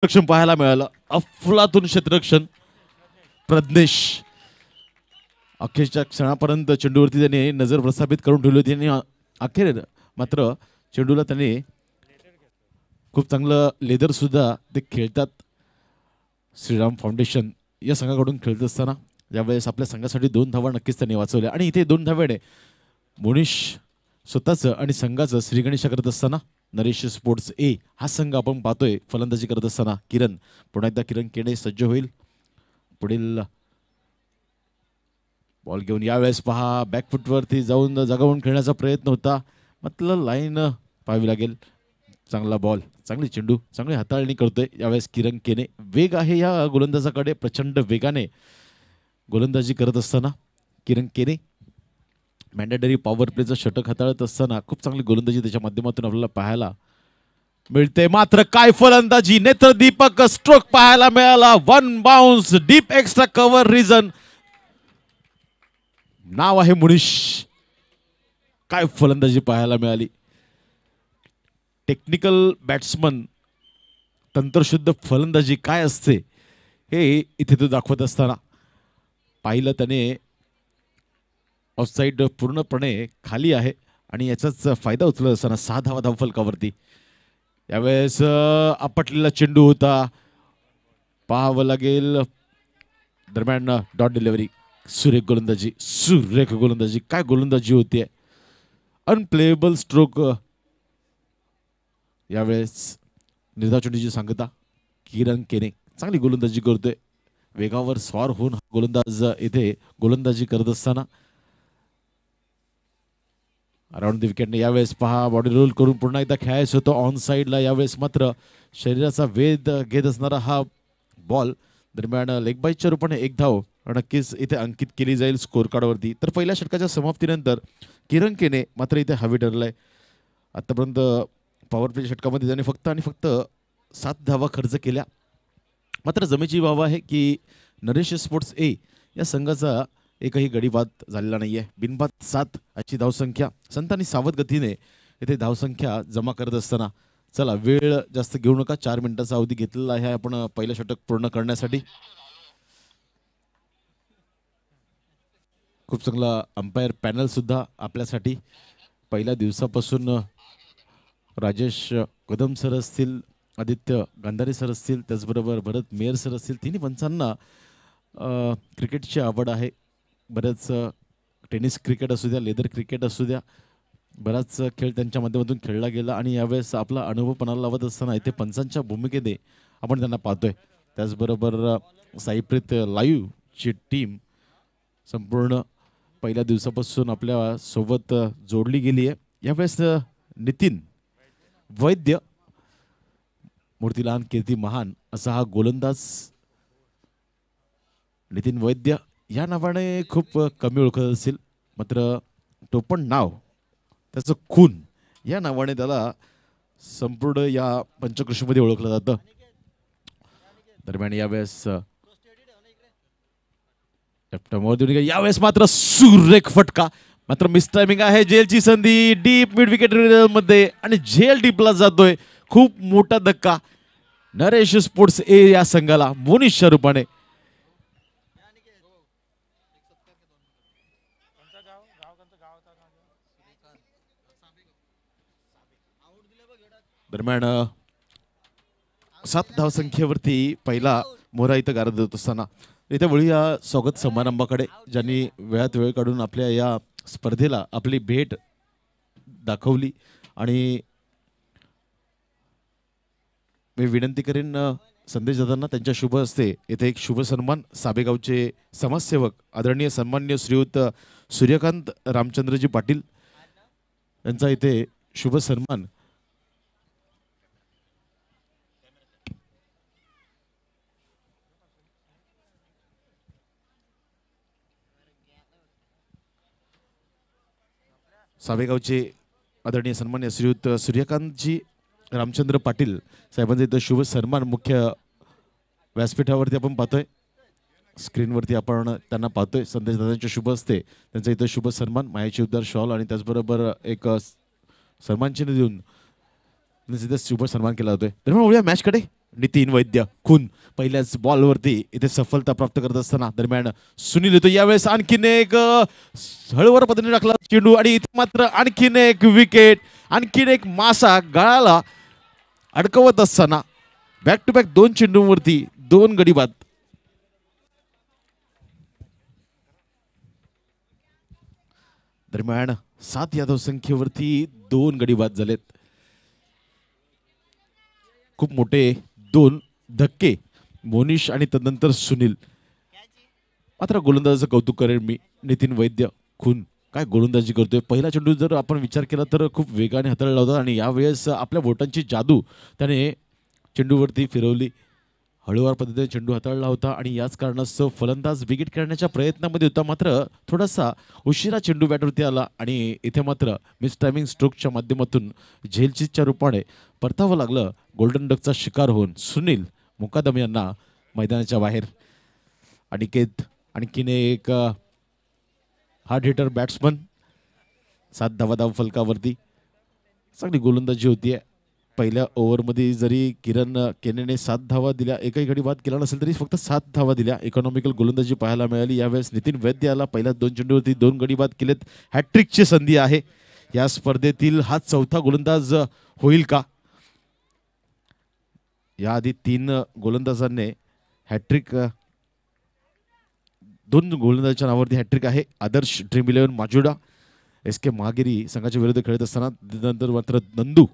रक्षण पाहायला मिळालं. अफलातून क्षेत्ररक्षण प्रज्ञेश अखेरच्या क्षणापर्यंत चेंडूवरती त्याने नजर प्रस्थापित करून ठेवली होती आणि अखेर मात्र चेंडूला त्याने खूप चांगलं लेदर सुद्धा ते खेळतात. श्रीराम फाउंडेशन या संघाकडून खेळत असताना यावेळेस आपल्या संघासाठी 2 धावा नक्कीच त्यांनी वाचवल्या आणि इथे 2 धाव्याने मोनिश स्वतःचं आणि संघाचं श्रीगणेश करत असताना नरेश स्पोर्ट्स ए हा संघ आपण पाहतोय फलंदाजी करत असताना किरण पुन्हा एकदा किरण केणे सज्ज होईल. पुढील बॉल घेऊन यावेळेस पहा बॅकफुटवरती जाऊन जगावून खेळण्याचा प्रयत्न होता. मतलब लाईन पाहावी लागेल. चांगला बॉल चांगली चेंडू चांगली हाताळणी करतोय यावेळेस किरण केने. वेग आहे या गोलंदाजाकडे प्रचंड वेगाने गोलंदाजी करत असताना किरण केने मॅन्डेटरी पॉवर प्लेचं षटक हाताळत असताना खूप चांगली गोलंदाजी त्याच्या माध्यमातून आपल्याला पाहायला मिळते. मात्र काय फलंदाजी नेत्रदीपक स्ट्रोक पाहायला मिळाला. 1 bounce deep extra cover region नाव आहे मुनिश. काय फलंदाजी पाहायला मिळाली. टेक्निकल बॅट्समन तंत्रशुद्ध फलंदाजी काय असते हे इथे तो दाखवत असताना पाहिलं त्याने ऑफसाईड पूर्णपणे खाली आहे आणि याचाच फायदा उचलत असताना 6 धावा धावफलकावरती. यावेळेस आपटलेला चेंडू होता पाहावं लागेल. दरम्यान डॉट डिलिव्हरी सुरेख गोलंदाजी काय गोलंदाजी होती. अनप्लेएबल स्ट्रोक यावेळेस निर्धाव चेंडूची सांगता किरण केने चांगली गोलंदाजी करतोय. वेगावर स्वार होऊन गोलंदाज इथे गोलंदाजी करत असताना अराउंड द विकेटने यावेळेस पहा बॉडी रोल करून पुन्हा एकदा खेळायचं होतं ऑन साईडला. यावेळेस मात्र शरीराचा वेध घेत असणारा हा बॉल दरम्यान लेग बाईटच्या रूपाने 1 धाव नक्कीच इथे अंकित केली जाईल स्कोर कार्डवरती. तर पहिल्या षटकाच्या समाप्तीनंतर किरण केने मात्र इथे हवी ठरलाय. आतापर्यंत पॉवर प्ले षटकामध्ये त्याने फक्त 7 धावा खर्च केल्या. मात्र जमेची बाब आहे की नरेश स्पोर्ट्स ए या संघाचा एकही गडी बाद झालेला नाहीये. बिनबाद 7 अशी धावसंख्या संत आणि सावध गतीने इथे धावसंख्या जमा करत असताना चला वेळ जास्त घेऊ नका. 4 मिनिटाचा अवधी घेतलेला आहे आपण पहिलं षटक पूर्ण करण्यासाठी. खूप चांगला अंपायर पॅनल सुद्धा आपल्यासाठी पहिल्या दिवसापासून राजेश कदम सर असतील, आदित्य गांधारे सर असतील, त्याचबरोबर भरत मेयर सर असतील. तिन्ही पंचांना क्रिकेटची आवड आहे. बरेच टेनिस क्रिकेट असू द्या लेदर क्रिकेट असू द्या बराच खेळ त्यांच्या माध्यमातून खेळला गेला आणि यावेळेस आपला अनुभव पणाला लावत असताना इथे पंचांच्या भूमिकेने आपण त्यांना पाहतोय. त्याचबरोबर साईप्रीत लाईव्हची टीम संपूर्ण पहिल्या दिवसापासून आपल्या सोबत जोडली गेली आहे. यावेळेस नितीन वैद्य मूर्तीलहान कीर्ती महान असा हा गोलंदाज नितीन वैद्य या नावाने खूप कमी ओळखत असेल. मात्र टोपण नाव त्याचं खून या नावाने त्याला संपूर्ण या पंचकृषीमध्ये ओळखलं जातं. दरम्यान यावेळेस यावेळेस मात्र सुरेख फटका मात्र मिस टायमिंग आहे. झेलची संधी डीप मिड विकेट मध्ये आणि झेल डीपला जातोय. खूप मोठा धक्का नरेश स्पोर्ट्स ए या संघाला मोनिशच्या रूपाने. दरम्यान 7 धावसंख्येवरती पहिला मोहरा इथं गारद होत असताना इथे वळूया स्वागत समारंभाकडे ज्यांनी वेळात वेळ काढून आपल्या या स्पर्धेला आपली भेट दाखवली. आणि मी विनंती करेन संदेश दादांना त्यांच्या शुभ हस्ते इथे एक शुभ सन्मान साबेगावचे समाजसेवक आदरणीय सन्मान्य श्रीयुत सूर्यकांत रामचंद्रजी पाटील यांचा इथे शुभ सन्मान साबेगावचे आदरणीय सन्मान्य श्रीयुत सूर्यकांतजी रामचंद्र पाटील साहेबांचा इथं शुभ सन्मान मुख्य व्यासपीठावरती आपण पाहतोय. स्क्रीनवरती आपण त्यांना पाहतोय. संदेश दादांच्या शुभ हस्ते त्यांचा इथं शुभ सन्मान मायाची उद्धार शॉल आणि त्याचबरोबर एक सन्मान चिन्ह देऊन शुभ सन्मान केला जातोय. तर मग मॅचकडे नितीन वैद्य खून पहिल्याच बॉलवरती इथे सफलता प्राप्त करत असताना दरम्यान सुनील येतो यावेळेस आणखीन एक हळूवार पद्धतीने टाकला चेंडू आणि इथे मात्र आणखीन एक विकेट आणखीन एक मासा गळाला अडकवत असताना बॅक टू बॅक 2 चेंडूंवरती 2 गडी बाद. दरम्यान 7 या धावसंख्येवरती 2 गडी बाद झालेत. खूप मोठे 2 धक्के मोनिश आणि तदनंतर सुनील. मात्र गोलंदाजाचं कौतुक करेन मी. नितीन वैद्य खून काय गोलंदाजी करतोय. पहिला चेंडू जर आपण विचार केला तर खूप वेगाने हाताळला होता आणि यावेळेस आपल्या बोटांची जादू त्याने चेंडूवरती फिरवली. हळूवार पद्धतीने चेंडू हाताळला होता आणि याच कारणास्तव फलंदाज विकेट खेळण्याच्या प्रयत्नामध्ये होता. मात्र थोडासा उशिरा चेंडू बॅटवरती आला आणि इथे मात्र मिस टायमिंग स्ट्रोकच्या माध्यमातून झेलचीच्या रूपाने परतावं लागलं. गोल्डन डकचा शिकार होऊन सुनील मुकादम यांना मैदानाच्या बाहेर. अनिकेत आणखीन एक हार्ड हिटर बॅट्समन 7 धावा फलकावरती. चांगली गोलंदाजी होतीये. पहिल्या ओव्हरमध्ये जरी किरण केनेने 7 धावा दिल्या एकही गडी बाद केला नसेल तरी फक्त 7 धावा दिल्या. इकॉनॉमिकल गोलंदाजी पाहायला मिळाली. यावेळेस नितीन वैद्य याला पहिल्या 2 चेंडूवरती 2 गडी बाद केलेत. हॅट्रिकची संधी आहे. या स्पर्धेतील हा 4था गोलंदाज होईल का. याआधी 3 गोलंदाजांनी हॅट्रिक 2 गोलंदाजांच्या नावावरती हॅट्रिक आहे. आदर्श ड्रीम 11 माजुडा SK महागिरी संघाच्या विरुद्ध खेळत असताना नंतर मात्र नंदू.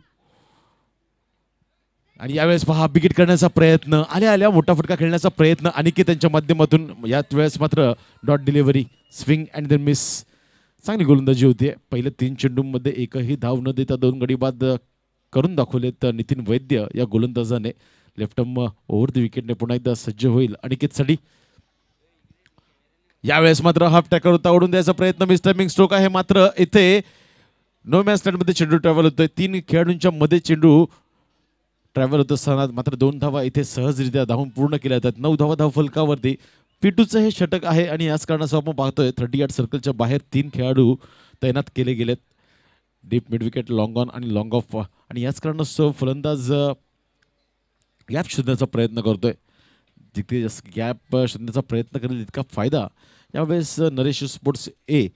आणि यावेळेस पहा विकेट करण्याचा प्रयत्न आल्या आल्या मोठा फटका खेळण्याचा प्रयत्न अनिकेत त्यांच्या माध्यमातून. याच वेळेस मात्र dot delivery swing and then miss. चांगली गोलंदाजी होती. पहिल्या 3 चेंडूंमध्ये एकही धाव न देता 2 गडी बाद करून दाखवलेत नितीन वैद्य या गोलंदाजाने. लेफ्ट आर्म ओव्हर द विकेटने पुन्हा एकदा सज्ज होईल अनिकेतसाठी. यावेळेस मात्र हाफ टॅकर होता ओढून द्यायचा प्रयत्न. मिस टायमिंग स्ट्रोक आहे. मात्र इथे नो मॅच मध्ये चेंडू ट्रॅव्हल होतोय. 3 खेळाडूंच्या मध्ये चेंडू ट्रॅव्हल होत असताना मात्र 2 धावा इथे सहजरित्या धावून पूर्ण केल्या जातात. 9 धावा धाव फलकावरती. P2चं हे षटक आहे आणि याच कारणासह आपण पाहतोय 38 सर्कलच्या बाहेर 3 खेळाडू तैनात केले गेलेत. Deep mid wicket long on आणि लॉंग ऑफ. आणि याच कारणास्तव फलंदाज गॅप शोधण्याचा प्रयत्न करतोय. जिथे जास्त गॅप शोधण्याचा प्रयत्न करेल तितका फायदा यावेळेस नरेश स्पोर्ट्स ए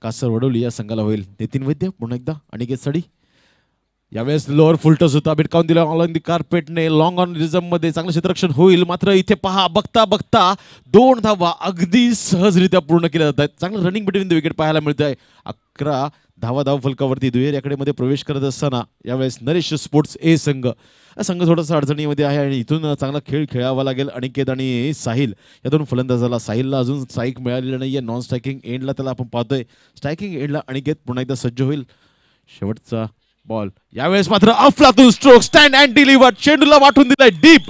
कासर वडवली या संघाला होईल. नितीन वैद्य पुन्हा एकदा अनिकेत साडी. यावेळेस लोअर फुलटस होता. बिटकावून दिला ऑन दी कार्पेटने. लॉंग ऑन रिझम मध्ये चांगलं क्षेत्ररक्षण होईल. मात्र इथे पहा बघता बघता 2 धावा अगदी सहजरित्या पूर्ण केल्या जात आहेत. चांगलं रनिंग बिटवीन द विकेट पाहायला मिळत आहे. 11 धावा धाव फलकावरती दुहेरी आकडेमध्ये प्रवेश करत असताना यावेळेस नरेश स्पोर्ट्स ए संघ थोडासा अडचणीमध्ये आहे आणि इथून चांगला खेळ खेळावा लागेल. अनिकेत आणि साहिल या 2 फलंदाजाला. साहिलला अजून स्ट्राईक मिळालेलं नाहीये. नॉन स्ट्रायकिंग एंडला त्याला आपण पाहतोय. स्ट्रायकिंग एंडला अनिकेत पुन्हा एकदा सज्ज होईल. शेवटचा बॉल. यावेळेस मात्र अफलातून स्ट्रोक स्टँड अँड डिलिव्हर. चेंडूला वाटून दिलाय डीप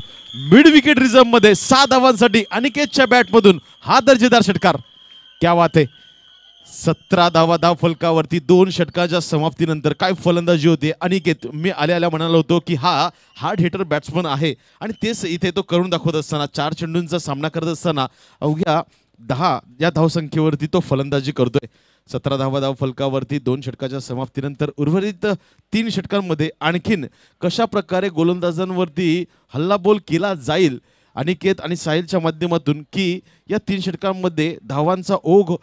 मिड विकेट रिझर्व मध्ये. 6 धावांसाठी अनिकेतच्या बॅटमधून हा दर्जेदार षटकार. क्या बात आहे. 17 धावा धाव फलकावरती 2 षटकाच्या समाप्तीनंतर काय फलंदाजी होते. अनिकेत मी आल्या म्हणालो होतो की हा हार्ड हिटर बॅट्समन आहे आणि तेच इथे तो करून दाखवत असताना 4 चेंडूंचा सामना करत असताना अवघ्या 10 या धावसंख्येवरती तो फलंदाजी करतोय. 17 धावा धाव फलकावरती 2 षटकाच्या समाप्तीनंतर उर्वरित 3 षटकांमध्ये आणखीन कशा प्रकारे गोलंदाजांवरती हल्लाबोल केला जाईल अनिकेत आणि साहिलच्या माध्यमातून की या 3 षटकांमध्ये धावांचा ओघ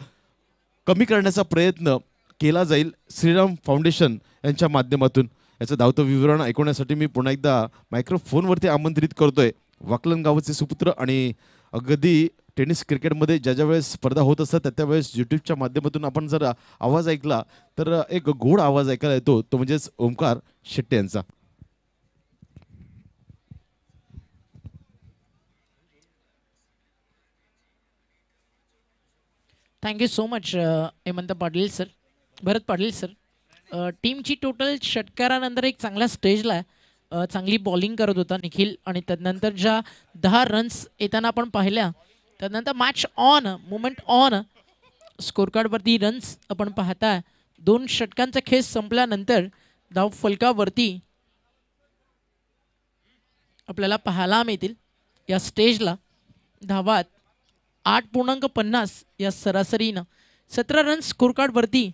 कमी करण्याचा प्रयत्न केला जाईल श्रीराम फाउंडेशन यांच्या माध्यमातून. याचं धावतं विवरण ऐकवण्यासाठी मी पुन्हा एकदा मायक्रोफोनवरती आमंत्रित करतोय वाकलन गावाचे सुपुत्र आणि अगदी टेनिस क्रिकेटमध्ये ज्या वेळेस स्पर्धा होत असतात त्यावेळेस यूट्यूबच्या माध्यमातून आपण जर आवाज ऐकला तर एक गोड आवाज ऐकायला येतो. तो म्हणजेच ओमकार शेट्टे यांचा. Thank you so much Hemant Patil sir, Bharat Patil sir. टीमची टोटल षटकारानंतर एक चांगल्या स्टेजला चांगली बॉलिंग करत होता निखिल आणि त्यानंतर ज्या 10 रन्स येताना आपण पाहिल्या त्यानंतर match on movement on score कार्डवरती रन्स आपण पाहताय. 2 षटकांचा खेळ संपल्यानंतर धाव फलकावरती आपल्याला पाहायला मिळतील या स्टेजला धावात 8.50 या सरासरीनं 17 रन स्कोर कार्डवरती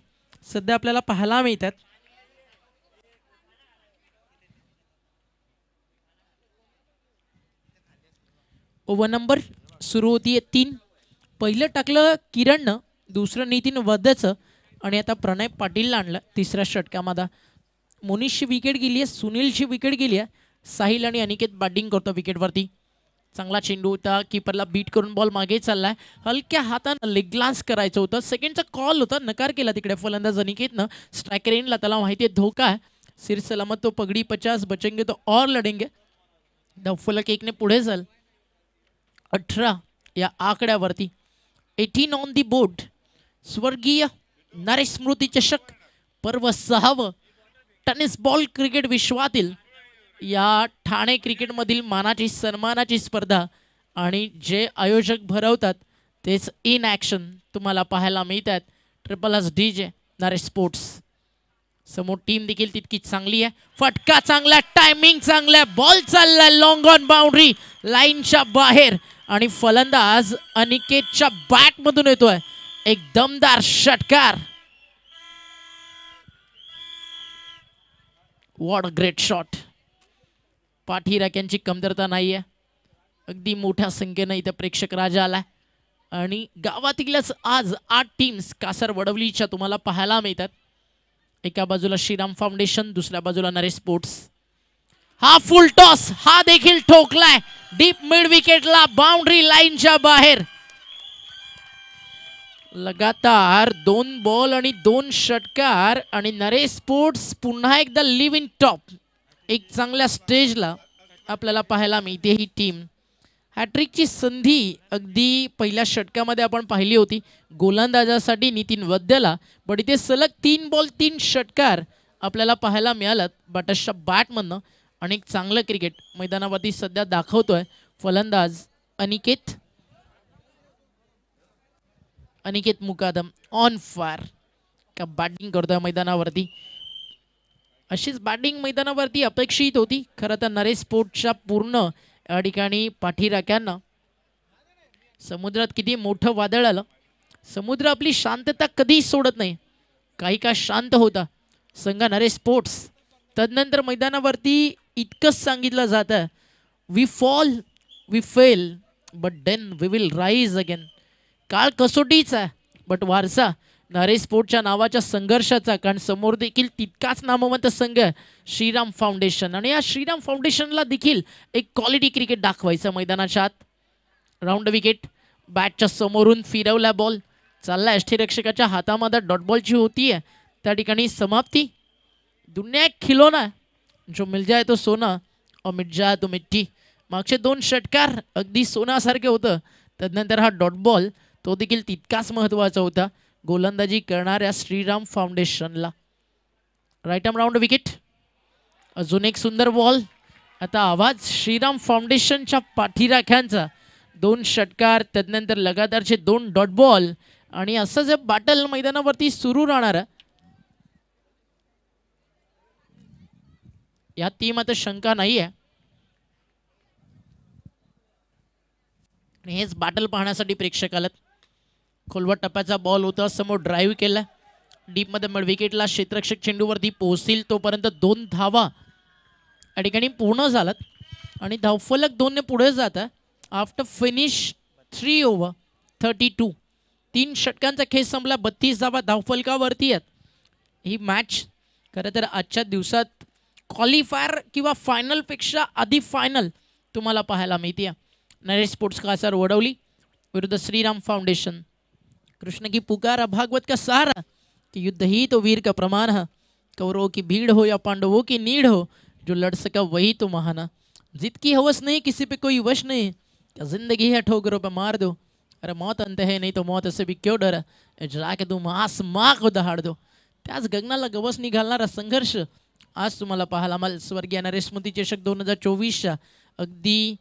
सध्या आपल्याला पाहायला मिळतात. ओव्हर नंबर सुरू होतीये 3. पहिलं टाकलं किरणनं, दुसरं नितीन वद्याचं आणि आता प्रणय पाटीलला आणलं तिसऱ्या षटकामध्ये. मोनिशची विकेट गेली आहे, सुनीलची विकेट गेली आहे. साहिल आणि अनिकेत बॅटिंग करतो विकेटवरती. चांगला चेंडू होता, किपरला बीट करून बॉल मागे चाललाय. हलक्या हातानं लेग ग्लान्स करायचं होतं. सेकंडचा कॉल होता, नकार केला तिकडे फलंदाज अनिकेतनं. स्ट्रायकर एंडला त्याला माहिती आहे धोका आहे. सिर सलामत तो पगडी 50 बचेंगे तो और लढेंगे. धावफलक 1ने पुढे जाल. 18 या आकड्यावरती. 18 ऑन दी बोर्ड. स्वर्गीय नरेश स्मृती चषक पर्व 6व टेनिस बॉल क्रिकेट विश्वातील या ठाणे क्रिकेटमधील मानाची सन्मानाची स्पर्धा आणि जे आयोजक भरवतात तेच इन ॲक्शन तुम्हाला पाहायला मिळतात. Triple DJ Naresh sports. समोर टीम देखील तितकी चांगली आहे. फटका चांगला, टायमिंग चांगला, बॉल चालला लॉंग ऑन बाउंड्री लाईनच्या बाहेर आणि फलंदाज अनिकेतच्या बॅट मधून येतोय एक दमदार षटकार. What a great shot. पाठीराख्यांची कमतरता नाहीये. अगदी मोठ्या संख्येनं इथं प्रेक्षक राजा आलाय आणि गावातीलच आज 8 टीम्स कासर वडवलीच्या तुम्हाला पाहायला मिळतात. एका बाजूला श्रीराम फाउंडेशन, दुसऱ्या बाजूला नरेश स्पोर्ट्स. हा फुल टॉस, हा देखील ठोकलाय डीप मिड विकेटला, बाउंड्री लाईनच्या बाहेर. लगातार 2 बॉल आणि 2 षटकार आणि नरेश स्पोर्ट्स पुन्हा एकदा लिव्ह इन टॉप. एक चांगल्या स्टेजला आपल्याला पाहायला मिळते ही टीम. हॅट्रिकची संधी अगदी पहिल्या षटकामध्ये आपण पाहिली होती गोलंदाजासाठी नितीन वद्याला, पण इथे सलग 3 बॉल 3 षटकार आपल्याला पाहायला मिळालं बॅटर्सच्या बॅटमधनं. आणि एक चांगलं क्रिकेट मैदानावरती सध्या दाखवतोय फलंदाज अनिकेत मुकादम. ऑन फायर का बॅटिंग करतोय मैदानावरती. अशीच बॅटिंग मैदानावरती अपेक्षित होती खरं तर नरेश स्पोर्ट्सच्या पूर्ण या ठिकाणी पाठीराख्यांना. समुद्रात किती मोठं वादळ आलं, समुद्र आपली शांतता कधी सोडत नाही. काही काळ शांत होता संघ नरेश स्पोर्ट्स. तदनंतर मैदानावरती इतकंच सांगितलं जातं, we fall we fail but then we will rise again. काळ कसोटीचा आहे बट वारसा नरेश स्पोर्ट्सच्या नावाच्या संघर्षाचा, कारण समोर देखील तितकाच नामवंत संघ श्रीराम फाउंडेशन आणि या श्रीराम फाउंडेशनला देखील एक क्वालिटी क्रिकेट दाखवायचं मैदानाच्या आत. राऊंड विकेट, बॅटच्या समोरून फिरवला बॉल, चालला यष्टीरक्षकाच्या हातामध्ये डॉट बॉलची होती आहे. त्या ठिकाणी समाप्ती. दुनिया एक खिलोना जो मिल जाए तो सोना और मिट जाए तो मिट्टी. मागचे 2 षटकार अगदी सोन्यासारखे होतं. तदनंतर हा डॉट बॉल तो देखील तितकाच महत्त्वाचा होता गोलंदाजी करणाऱ्या श्रीराम फाउंडेशनला. Right arm round wicket. अजून एक सुंदर बॉल. आता आवाज श्रीराम फाउंडेशनच्या पाठीराख्यांचा. 2 षटकार, तदनंतर लगातारचे 2 डॉट बॉल आणि असं जे बॅटल मैदानावरती सुरू राहणार. या टीम आता शंका नाही आहे. हेच बॅटल पाहण्यासाठी प्रेक्षक आलेत. खोलवट टप्प्याचा बॉल होता, समोर ड्राईव्ह केला डीपमध्ये मिड विकेटला. क्षेत्ररक्षक चेंडूवरती पोहोचतील तोपर्यंत 2 धावा या ठिकाणी पूर्ण झालात आणि धावफलक 2 ने पुढे जात आहे. After finish 3 over 32. 3 षटकांचा खेळ संपला. 32 धावा धावफलकावरती आहेत. ही मॅच खरं तर आजच्या दिवसात क्वालिफायर किंवा फायनलपेक्षा आधी फायनल तुम्हाला पाहायला मिळते. नरेश स्पोर्ट्स कासार वडवली विरुद्ध श्रीराम फाउंडेशन. कृष्ण की पुकारा भागवत का सहारा कि युद्ध ही तो वीर का प्रमाण है. कौरवों की भीड़ हो या पांडवों की नीड हो, जो लड़ सका वही तो महान है. जिद की हवस नहीं, किसी पे कोई वश नहीं, क्या जिंदगी है ठोकरों पे मार दो. अरे मौत अंत है नहीं तो मौत से भी क्यों डर है, जाके तुम आसमां को दहाड़ दो. त्याच गगनाला गवसणी घालणारा संघर्ष आज तुम्हाला पाहायला मिळेल. स्वर्गीय नरेश स्मृती चषक 2024च्या अगदी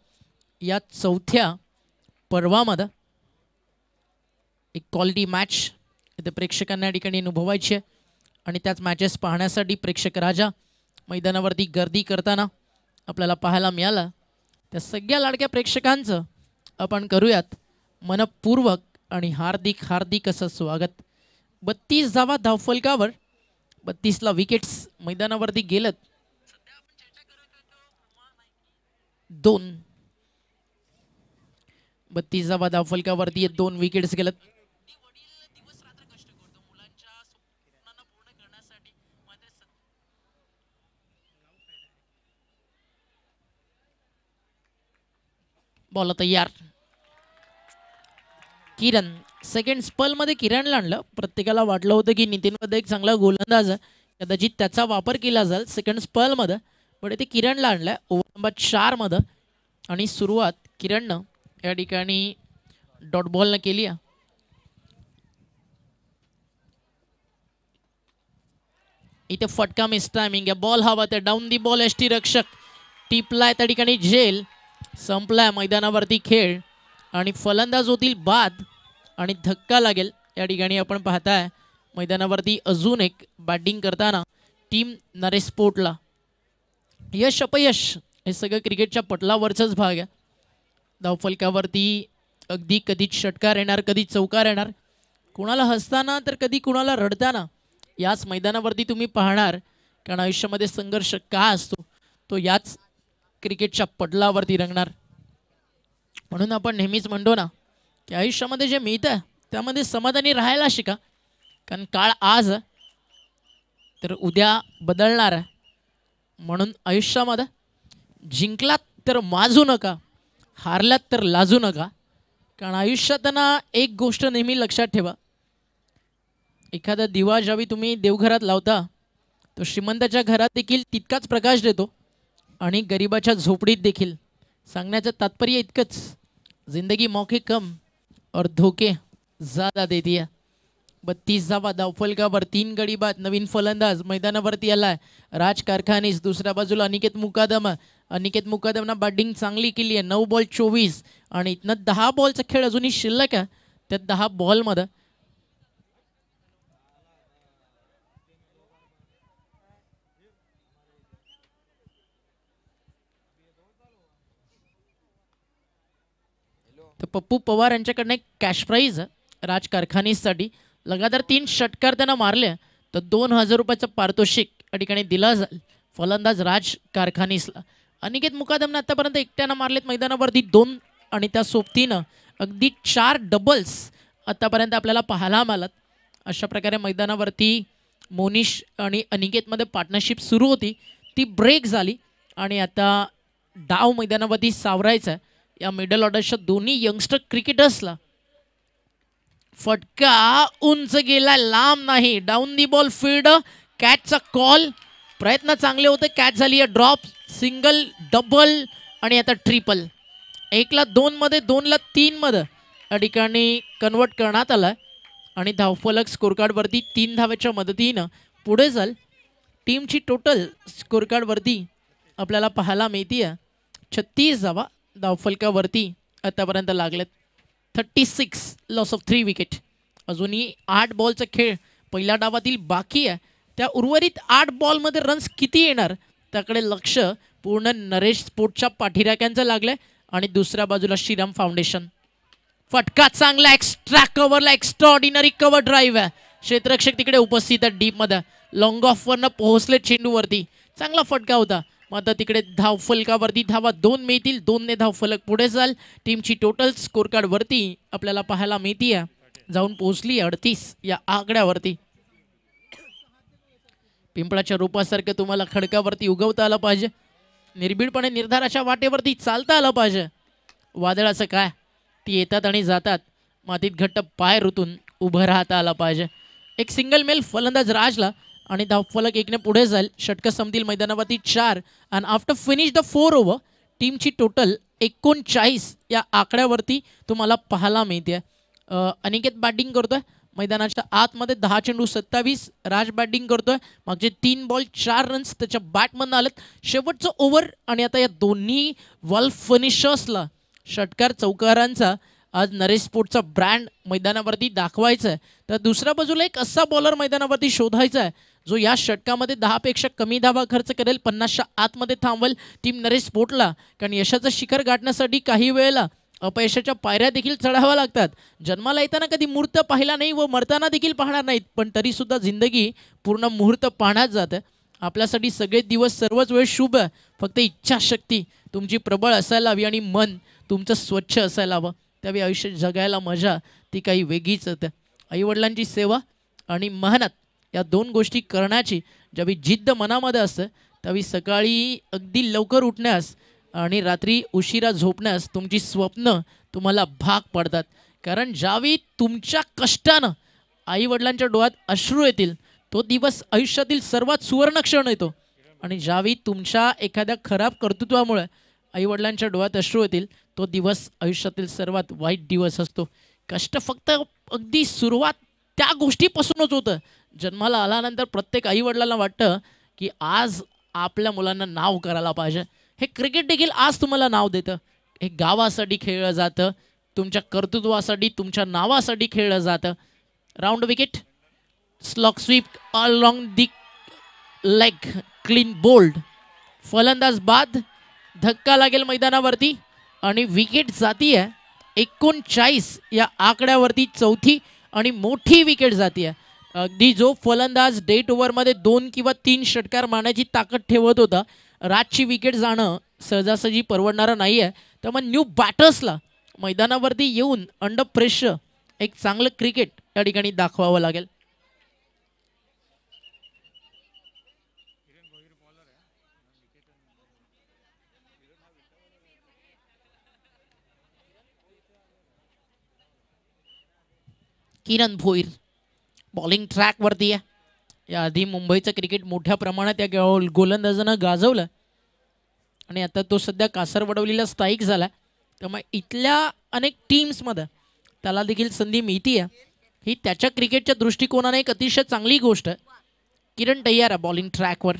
या 4थ्या पर्वामध्ये एक क्वालिटी मॅच इथे प्रेक्षकांना या ठिकाणी अनुभवायची आहे आणि त्याच मॅचेस पाहण्यासाठी प्रेक्षक राजा मैदानावरती गर्दी करताना आपल्याला पाहायला मिळालं. त्या सगळ्या लाडक्या प्रेक्षकांचं आपण करूयात मनपूर्वक आणि हार्दिक हार्दिक असं स्वागत. 32 धावा धावफलकावर, 32ला विकेट्स मैदानावरती गेलेत. 2 32 धावफलकावरती 2 विकेट्स गेलेत. बॉल तयार. किरण सेकंड स्पेल मध्ये किरणला आणलं. प्रत्येकाला वाटलं होतं की नितीन मध्ये एक चांगला गोलंदाज आहे, कदाचित त्याचा वापर केला जाईल सेकंड स्पेल मध्ये, पण ते किरणला आणलं ओव्हर नंबर 4 मध्ये. आणि सुरुवात किरणनं या ठिकाणी डॉट बॉलनं केली आहे. इथे फटका मिस टायमिंग आहे. बॉल हवा त्या डाऊन दी बॉल एसटी रक्षक टिपलाय त्या ठिकाणी झेल. संपलाय मैदानावरती खेळ आणि फलंदाज होतील बाद आणि धक्का लागेल. या ठिकाणी आपण पाहताय मैदानावरती अजून एक बॅटिंग करताना टीम नरेश स्पोर्टला. यश अपयश हे सगळं क्रिकेटच्या पटलावरचाच भाग आहे. धावफलकावरती अगदी कधी षटकार येणार, कधी चौकार येणार, कुणाला हसताना तर कधी कुणाला रडताना याच मैदानावरती तुम्ही पाहणार. कारण आयुष्यामध्ये संघर्ष का असतो तो याच क्रिकेटच्या पटलावरती रंगणार. म्हणून आपण नेहमीच म्हणतो ना की आयुष्यामध्ये जे मिळतं त्यामध्ये समाधानी राहायला शिका. कारण काळ आज तर उद्या बदलणार आहे. म्हणून आयुष्यामध्ये जिंकलात तर माजू नका, हारलात तर लाजू नका. कारण आयुष्यात ना एक गोष्ट नेहमी लक्षात ठेवा, एखादा दिवा ज्यावेळी तुम्ही देवघरात लावता तो श्रीमंताच्या घरात देखील तितकाच प्रकाश देतो आणि गरिबाच्या झोपडीत देखील. सांगण्याचं तात्पर्य इतकंच, जिंदगी मौके कम और धोके ज़्यादा देती है. 32 धावफलकावर 3 गडी बाद. नवीन फलंदाज मैदानावरती आलाय राज कारखानीस. दुसऱ्या बाजूला अनिकेत मुकादम. अनिकेत मुकादमनं बॅटिंग चांगली केली आहे. 9 बॉल 24 आणि इथनं 10 बॉलचा खेळ अजूनही शिल्लक आहे. त्या 10 बॉलमध्ये तर पप्पू पवार यांच्याकडनं एक कॅश प्राईज राज कारखानीसाठी. लगातार 3 षटकार त्यांना मारले तर 2000 रुपयाचं पारितोषिक या ठिकाणी दिला जाईल फलंदाज राज कारखानीसला. अनिकेत मुकादमनं आतापर्यंत एकट्यानं मारलेत मैदानावरती 2 आणि त्या सोबतीनं अगदी 4 डबल्स आतापर्यंत आपल्याला पाहायला मिळालं. अशा प्रकारे मैदानावरती मोनिश आणि अनिकेतमध्ये पार्टनरशिप सुरू होती, ती ब्रेक झाली आणि आता डाव मैदानावरती सावरायचा आहे या मिडल ऑर्डरच्या दोन्ही यंगस्टर क्रिकेटर्सला. फटका उंच गेला, लांब नाही. डाऊन दी बॉल फील्ड, कॅचचा कॉल. प्रयत्न चांगले होते, कॅच झाली आहे. ड्रॉप, सिंगल, डबल आणि आता ट्रिपल. 1ला 2 मध्ये 2ला 3 मध्ये या ठिकाणी कन्वर्ट करण्यात आला आणि धावफलक स्कोरकार्डवरती 3 धावेच्या मदतीनं पुढे जाईल. टीमची टोटल स्कोरकार्डवरती आपल्याला पाहायला मिळते 36 धावा धावफलकावरती आतापर्यंत लागलेत. 36 लॉस ऑफ 3 विकेट. अजूनही 8 बॉलचा खेळ पहिल्या डावातील बाकी आहे. त्या उर्वरित 8 बॉलमध्ये रन्स किती येणार त्याकडे लक्ष पूर्ण नरेश स्पोर्ट्सच्या पाठीराख्यांचं लागलंय. आणि दुसऱ्या बाजूला श्रीराम फाउंडेशन. फटका चांगला, एक्स्ट्रा कव्हरला एक्स्ट्राऑर्डिनरी कव्हर ड्राईव्ह आहे. क्षेत्ररक्षक तिकडे उपस्थित आहे डीपमध्ये. लॉंग ऑफवरनं पोहोचले चेंडूवरती, चांगला फटका होता. मग आता तिकडे धावफलकावरती धावा 2 मिळतील. 2ने धावफलक पुढे जाल. टीमची टोटल स्कोरकार्डवरती आपल्याला पाहायला मिळते जाऊन पोहोचली 38 या आकड्यावरती. पिंपळाच्या रूपासारखं तुम्हाला खडकावरती उगवता आलं पाहिजे, निर्भीडपणे निर्धाराच्या वाटेवरती चालता आलं पाहिजे. वादळाचं काय, ती येतात आणि जातात, मातीत घट्ट पाय रुतून उभं राहता आलं पाहिजे. एक सिंगल मेल फलंदाज राजला आणि धावफलक 1ने पुढे जाईल. षटकं संपतील मैदानावरती 4 आणि आफ्टर फिनिश द 4 ओव्हर टीमची टोटल 39 या आकड्यावरती तुम्हाला पाहायला मिळते. अनिकेत बॅटिंग करतोय मैदानाच्या आतमध्ये. 10 चेंडू 27. राज बॅटिंग करतोय. मागचे 3 बॉल 4 रन्स त्याच्या बॅटमधून आलेत. शेवटचं ओव्हर आणि आता या दोन्ही वॉल फिनिशर्सला षटकार चौकारांचा आज नरेश स्पोर्ट्सचा ब्रँड मैदानावरती दाखवायचा आहे. तर दुसऱ्या बाजूला एक असा बॉलर मैदानावरती शोधायचा आहे जो या षटकामध्ये 10 पेक्षा कमी धावा खर्च करेल, 50च्या आतमध्ये थांबवेल टीम नरेश स्पोर्ट्सला. कारण यशाचं शिखर गाठण्यासाठी काही वेळेला अपयशाच्या पायऱ्या देखील चढाव्या लागतात. जन्माला येताना कधी मुहूर्त पाहिला नाही व मरताना देखील पाहणार नाहीत, पण तरीसुद्धा जिंदगी पूर्ण मुहूर्त पाहण्यात जाते. आपल्यासाठी सगळे दिवस सर्वच वेळ शुभ आहे. फक्त इच्छाशक्ती तुमची प्रबळ असायला हवी आणि मन तुमचं स्वच्छ असायला हवं. त्यावेळी आयुष्य जगायला मजा ती काही वेगळीच होतं. आईवडिलांची सेवा आणि मेहनत या दोन गोष्टी करण्याची ज्यावेळी जिद्द मनामध्ये असतं त्यावेळी सकाळी अगदी लवकर उठण्यास आणि रात्री उशिरा झोपण्यास तुमची स्वप्न तुम्हाला भाग पडतात. कारण ज्यावेळी तुमच्या कष्टानं आईवडिलांच्या डोळ्यात अश्रू येतील तो दिवस आयुष्यातील सर्वात सुवर्ण क्षण येतो. आणि ज्यावेळी तुमच्या एखाद्या खराब कर्तृत्वामुळे आईवडिलांच्या डोळ्यात अश्रू येतील तो दिवस आयुष्यातील सर्वात वाईट दिवस असतो. कष्ट फक्त अगदी सुरुवात त्या गोष्टीपासूनच होतं. जन्माला आल्यानंतर प्रत्येक आईवडिलांना वाटतं की आज आपल्या मुलांना नाव करायला पाहिजे. हे क्रिकेट देखील आज तुम्हाला नाव देतं. हे गावासाठी खेळलं जातं, तुमच्या कर्तृत्वासाठी तुमच्या नावासाठी खेळलं जातं. Round wicket, slog sweep along the leg, clean bowled. फलंदाज बाद, धक्का लागेल मैदानावरती आणि विकेट जातीये 39 या आकड्यावरती. चौथी आणि मोठी विकेट जातीये. अगदी जो फलंदाज डेट ओव्हरमध्ये 2 किंवा 3 षटकार मारण्याची ताकद ठेवत होता रातची विकेट जाणं सहजासहजी परवडणारं नाही आहे. त्यामुळे न्यू बॅटर्सला मैदानावरती येऊन अंडर प्रेशर एक चांगलं क्रिकेट या ठिकाणी दाखवावं लागेल. किरण भोईर बॉलिंग ट्रॅकवरती आहे. याआधी मुंबईचं क्रिकेट मोठ्या प्रमाणात या गोलंदाजानं गाजवलं आणि आता तो सध्या कासरवडवलीला स्थायिक झाला. त्यामुळे इथल्या अनेक टीम्समध्ये त्याला देखील संधी मिळते आहे. ही त्याच्या क्रिकेटच्या दृष्टिकोनाने एक अतिशय चांगली गोष्ट आहे. किरण तयार आहे बॉलिंग ट्रॅकवर.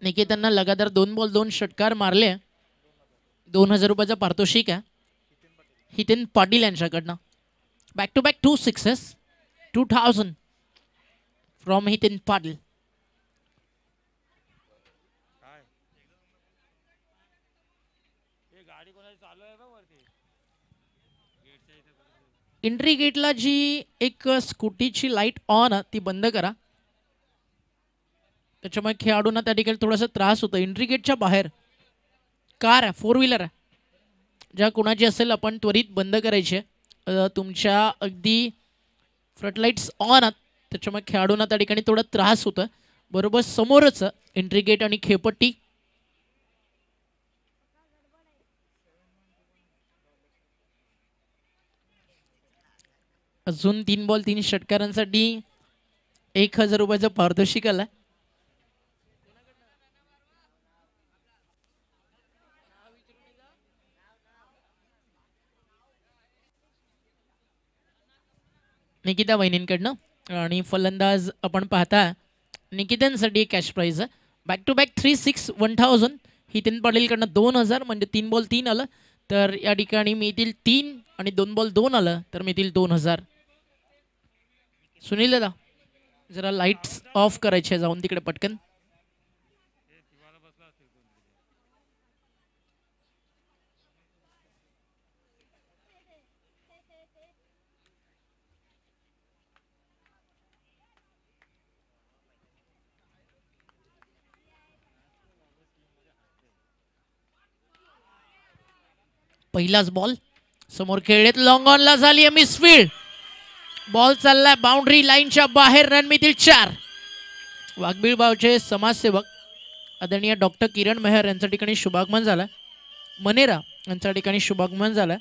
निकेतननं लगातार 2 बॉल 2 षटकार मारले. 2000 रुपयाचा पारितोषिक आहे हितेन पाटील यांच्याकडनं. Back to back 2 sixes, 2000 from Hiten Patil. Entry गेटला जी एक स्कूटीची लाईट ऑन आहे ती बंद करा. त्याच्यामुळे खेळाडूंना त्या ठिकाणी थोडासा त्रास होतो. एंट्री गेटच्या बाहेर कार आहे, 4 व्हीलर आहे, ज्या कोणाची असेल आपण त्वरित बंद करायची आहे. तुमच्या अगदी फ्रंटलाईट्स ऑन आहेत त्याच्यामुळे खेळाडूंना त्या ठिकाणी थोडा त्रास होतो. बरोबर समोरच एंट्री गेट आणि खेळपट्टी. अजून 3 बॉल 3 षटकारांसाठी 1000 रुपयाचं पारितोषिक आलं. निकिता वहिनींकडनं आणि फलंदाज आपण पाहता निकितांसाठी कॅश प्राईज आहे. Back to back 3-6 1000. हितेन पाटीलकडनं 2000 म्हणजे 3 बॉल 3 आलं तर या ठिकाणी मिळतील 3 आणि 2 बॉल 2 आलं तर मिळतील 2000. सुनील दादा जरा लाईट्स ऑफ करायचे जाऊन तिकडे पटकन. पहिलाच बॉल समोर खेळलेत, लॉंग ऑनला झाली आहे मिसफील्ड. बॉल चाललाय बाउंड्री लाईनच्या बाहेर. रन मिळतील 4. वाघबीळ बावचे समाजसेवक आदरणीय डॉक्टर किरण मेहर यांच्या ठिकाणी शुभागमन झालं. मनेरा यांच्या ठिकाणी शुभागमन झालं.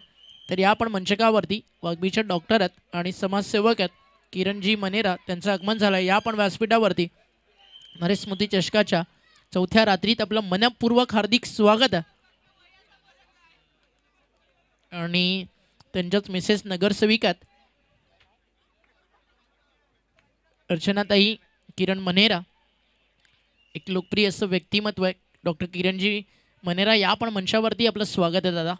तर या पण मंचकावरती वाघबीळचे डॉक्टर आहेत आणि समाजसेवक आहेत किरणजी मनेरा त्यांचं आगमन झालं. या पण व्यासपीठावरती नरेश स्मृती चषकाच्या 4थ्या रात्रीत आपलं मनपूर्वक हार्दिक स्वागत आहे. आणि त्यांच्याच मिसेस नगरसेविकात अर्चनाताई किरण मनेरा. एक लोकप्रिय असं व्यक्तिमत्व आहे डॉक्टर किरणजी मनेरा. या पण मंचावरती आपलं स्वागत आहे दादा.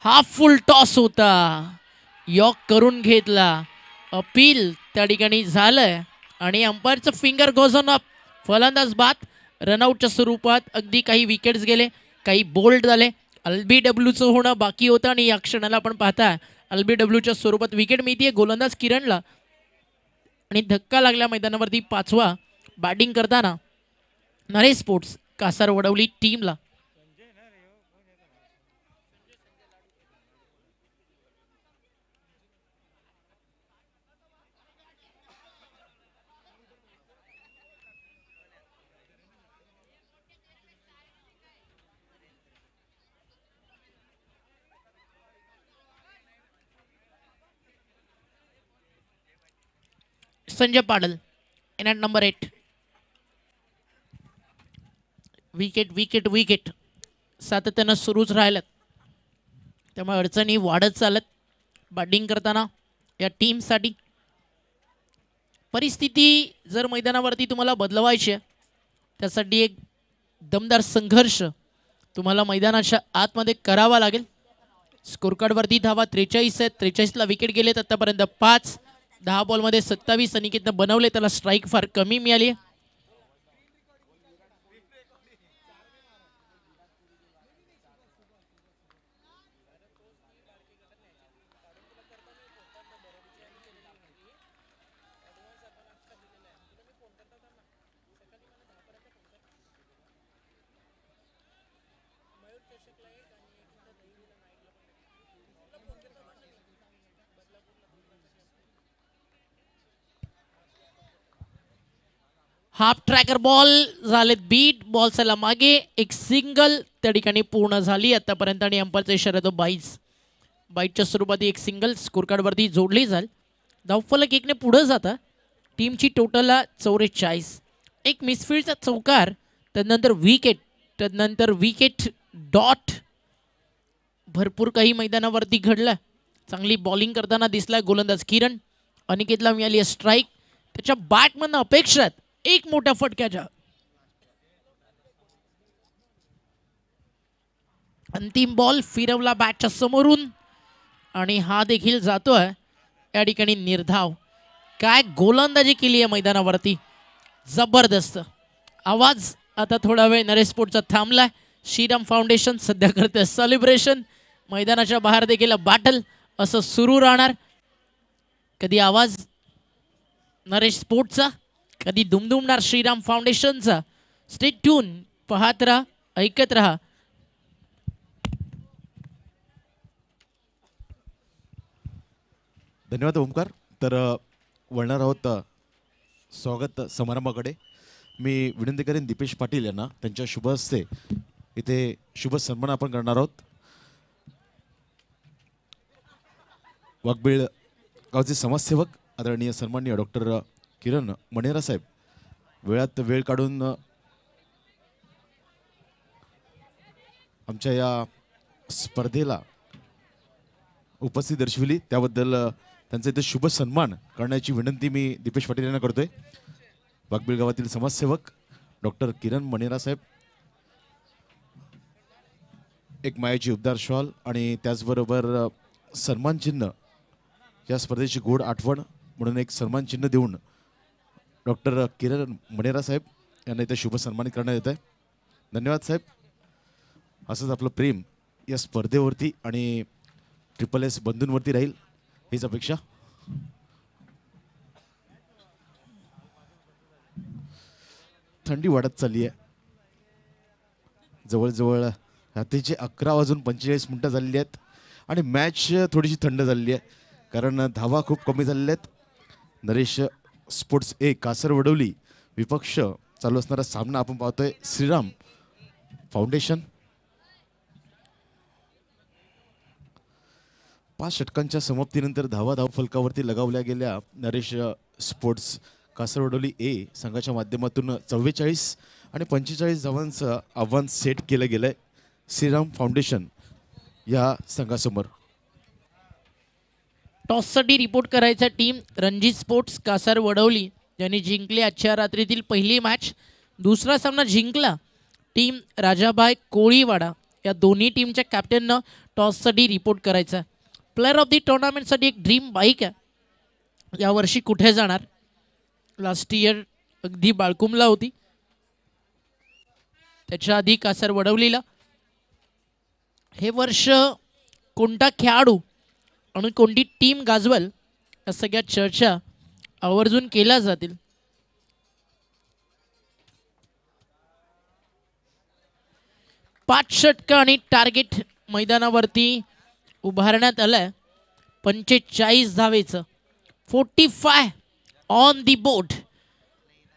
हा फुल टॉस होता, यॉक करून घेतला, अपील त्या ठिकाणी झालंय आणि अंपायरचं फिंगर गोज ऑन अप. फलंदाज बाद. रनआउटच्या स्वरूपात अगदी काही विकेट्स गेले, काही बोल्ड झाले LBWचं होणं बाकी होतं आणि या क्षणाला आपण पाहता LBWच्या स्वरूपात विकेट मिळते गोलंदाज किरणला आणि धक्का लागल्या मैदानावरती 5वा बॅटिंग करताना नरेश स्पोर्ट्स कासार वडवली टीमला. Sanjay Padal in at number 8. Wicket wicket wicket सातत्यानं सुरूच राहिल्यात त्यामुळे अडचणी वाढत चालत बॅटिंग करताना या टीमसाठी. परिस्थिती जर मैदानावरती तुम्हाला बदलवायची आहे त्यासाठी एक दमदार संघर्ष तुम्हाला मैदानाच्या आतमध्ये करावा लागेल. स्कोरकार्डवरती धावा 43 आहेत. 43ला विकेट गेलेत आतापर्यंत 5. 10 बॉलमध्ये 27 अनिकेतनं बनवले. त्याला स्ट्राईक फार कमी मिळाली आहे. हाफ ट्रॅकर बॉल झालेत बीट. बॉल चला मागे. एक सिंगल त्या ठिकाणी पूर्ण झाली आतापर्यंत आणि अंपायरचा इशारा तो बाईटच्या स्वरूपात एक सिंगल स्कोरकार्डवरती जोडली जाईल. धावफलक 1ने पुढे जाता. टीमची टोटल 44. एक मिसफिल्डचा चौकार त्यानंतर विकेट डॉट. भरपूर काही मैदानावरती घडलं. चांगली बॉलिंग करताना दिसला गोलंदाज किरण. अनिकेतला मिळाली आहे स्ट्राईक. त्याच्या बॅटमधनं अपेक्षा एक मोठ्या फटक्याच्या. अंतिम बॉल फिरवला बॅटच्या समोरून आणि हा देखील जातोय या ठिकाणी निर्धाव. काय गोलंदाजी केली आहे मैदानावरती जबरदस्त. आवाज आता थोडा वेळ नरेश स्पोर्ट्सचा थांबलाय. श्रीराम फाउंडेशन सध्या करते सेलिब्रेशन. मैदानाच्या बाहेर देखील बॅटल असं सुरू राहणार. कधी आवाज नरेश स्पोर्ट्सचा कधी दुमदुमणार श्रीराम फाउंडेशनचा. Stay tune. पाहत राहा ऐकत राहा. धन्यवाद ओमकार. तर वळणार आहोत स्वागत समारंभाकडे. मी विनंती करेन दीपेश पाटील यांना त्यांच्या शुभ हस्ते इथे शुभ सन्मान आपण करणार आहोत. वाघबीळ गावचे समाजसेवक आदरणीय सन्माननीय डॉक्टर किरण मणेरा साहेब वेळात वेळ काढून आमच्या या स्पर्धेला उपस्थिती दर्शविली त्याबद्दल त्यांचा इथे शुभ सन्मान करण्याची विनंती मी दीपेश पाटील यांना करतोय. वाघबीळ गावातील समाजसेवक डॉक्टर किरण मणेरा साहेब एक मायाची उबदार शॉल आणि त्याचबरोबर सन्मान चिन्ह या स्पर्धेची गोड आठवण म्हणून एक सन्मान चिन्ह देऊन डॉक्टर किरण मणेरा साहेब यांना इथे शुभ सन्मानित करण्यात येत आहे. धन्यवाद साहेब. असंच आपलं प्रेम या स्पर्धेवरती आणि SSS बंधूंवरती राहील हीच अपेक्षा. थंडी वाढत चालली आहे. जवळजवळ रात्रीचे 11:45 झालेली आहेत आणि मॅच थोडीशी थंड झालेली आहे कारण धावा खूप कमी झालेल्या आहेत. नरेश स्पोर्ट्स ए कासर वडवली विपक्ष चालू असणारा सामना आपण पाहतोय. श्रीराम फाउंडेशन 5 षटकांच्या समाप्तीनंतर धावफलकावरती लगावल्या गेल्या नरेश स्पोर्ट्स कासरवडोली ए संघाच्या माध्यमातून 44 आणि 45 धावांचं आव्हान सेट केलं गेलंय श्रीराम फाउंडेशन या संघासमोर. टॉससाठी रिपोर्ट करायचा टीम रणजित स्पोर्ट्स कासार वडवली यांनी जिंकले आजच्या रात्रीतील पहिली मॅच. दुसरा सामना जिंकला टीम राजाबाई कोळीवाडा. या दोन्ही टीमच्या कॅप्टननं टॉससाठी रिपोर्ट करायचा. प्लेअर ऑफ दी टुर्नामेंटसाठी एक ड्रीम बाईक आहे. यावर्षी कुठे जाणार. लास्ट इयर अगदी बाळकुमला होती. त्याच्या आधी कासार वडवलीला हे वर्ष कोणता खेळाडू आणि कोणती टीम गाजवल या सगळ्या चर्चा आवर्जून केल्या जातील. पाच षटकं आणि टार्गेट मैदानावरती उभारण्यात आलंय. 45 धावेचं 45 ऑन दी बोर्ड.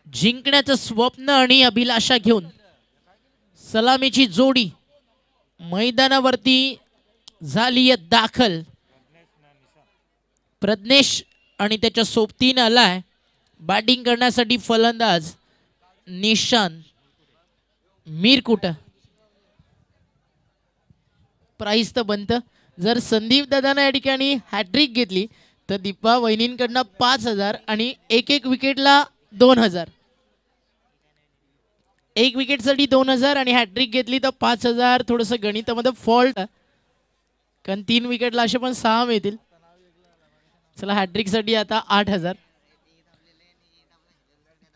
जिंकण्याचं स्वप्न आणि अभिलाषा घेऊन सलामीची जोडी मैदानावरती झाली आहे दाखल. प्रज्ञेश आणि त्याच्या सोबतीनं आलाय बॅटिंग करण्यासाठी फलंदाज निशांत मीरकुट. प्राईज तर बनतं. जर संदीप दादानं या ठिकाणी हॅट्रिक घेतली तर दीपा वहिनींकडनं 5,000 आणि एक विकेटला 2,000. एक विकेटसाठी 2,000 आणि हॅट्रिक घेतली तर 5,000. थोडंसं गणितामध्ये फॉल्ट कारण 3 विकेटला असे पण 6 मिळतील. चला हॅट्रिकसाठी आता 8,000.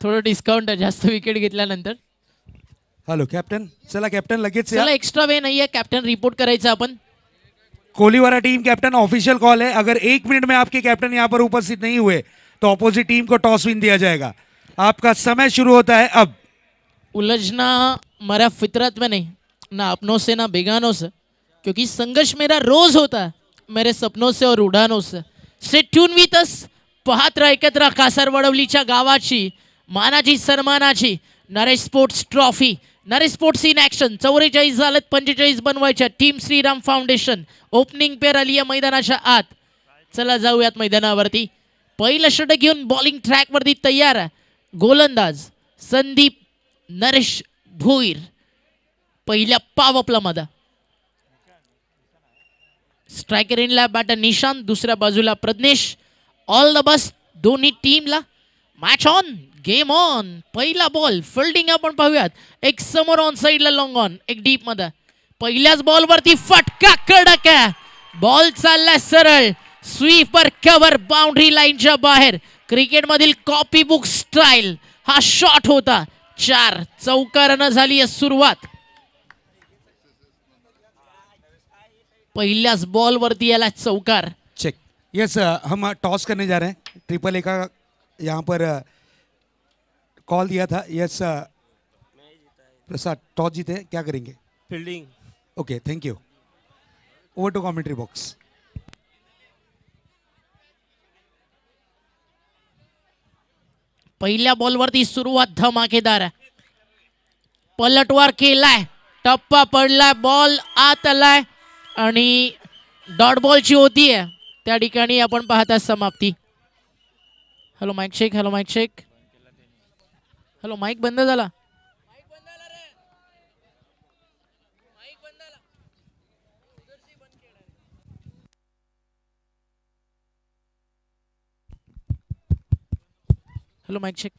थोडं डिस्काउंट आहे जास्त विकेट घेतल्यानंतर. Hello captain. चला कॅप्टन लगेच या. चला एक्स्ट्रा वे नाहीये कॅप्टन रिपोर्ट करायचं आपण. कोहलीवाला टीम कैप्टन ऑफिशियल कॉल है. अगर 1 मिनट में आपके कैप्टन यहाँ पर उपस्थित नहीं हुए तो ऑपोजिट टीम को टॉस विन दिया जाएगा. आपका समय शुरू होता है अब. उलझना हमारा फितरत में नहीं, ना अपनों से ना बेगानों से, क्योंकि संघर्ष मेरा रोज होता है मेरे सपनों से और उडानों से. Stay tune with us. पाहत राहा एकत्र कासारवडवलीच्या गावाची मानाची सन्मानाची Naresh sports trophy. Naresh sports in action. 44 झालेत 45 बनवायच्या. Team Shriram foundation opening pair आली आहे मैदानाच्या आत. चला जाऊयात मैदानावरती. पहिलं षटक घेऊन बॉलिंग ट्रॅकवरती तयार आहे गोलंदाज संदीप नरेश भोईर. पहिल्या पावपला मध्ये स्ट्रायकर इनला बॅटर निशांत. दुसऱ्या बाजूला प्रज्ञेश. ऑल द बेस्ट दोन्ही टीमला. Match on game on. पहिला बॉल फिल्डिंग आपण पाहूयात. एक समोर ऑन साइडला लॉंग ऑन एक डीप मध्ये. पहिल्याच बॉलवरती फटका कडक आहे. बॉल चाललाय सरळ स्वीपर कव्हर बाउंड्री लाईनच्या बाहेर. क्रिकेटमधील कॉपी बुक स्टाईल हा शॉट होता. 4 चौकारानं झाली आहे सुरुवात. पहिल्याच बॉलवरती याला चौकार. चेक. यस हम टॉस करने जा रहे हैं. ट्रिपल ए का यहाँ पर कॉल दिया था. यस प्रसाद टॉस जीते हैं, क्या करेंगे? Fielding. Okay thank you. Over to commentary box. पहिल्या बॉलवरती सुरुवात धमाकेदार आहे. पलटवार केलाय. टप्पा पडलाय. बॉल आत आलाय आणि डॉट बॉलची होती आहे त्या ठिकाणी आपण पाहता समाप्ती. Hello mic check. Hello mic check. Hello mic बंद झाला. Hello mic check.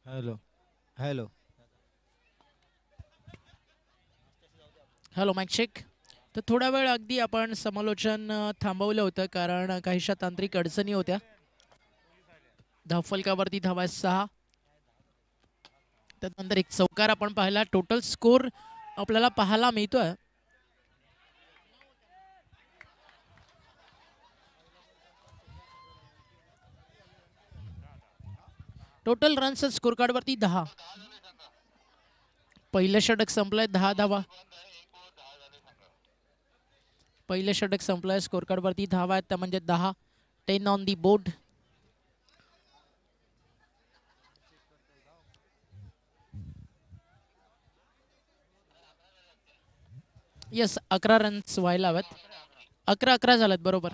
Hello hello. Hello mic check. तर थोडा वेळ अगदी आपण समालोचन थांबवलं होतं कारण काहीशा तांत्रिक अडचणी होत्या. धावफलकावरती धावा 6. त्यानंतर एक चौकार आपण पाहिला. टोटल स्कोर आपल्याला पाहायला मिळतोय टोटल रन्स स्कोर कार्ड वरती 10. पहिलं षटक संपलंय 10 धावा. पहिलं षटक संपलंय स्कोर कार्ड वरती धावा आहेत त्या म्हणजे 10. 10 on the board. Yes 11 runs व्हायला हवेत. 11 झालेत बरोबर.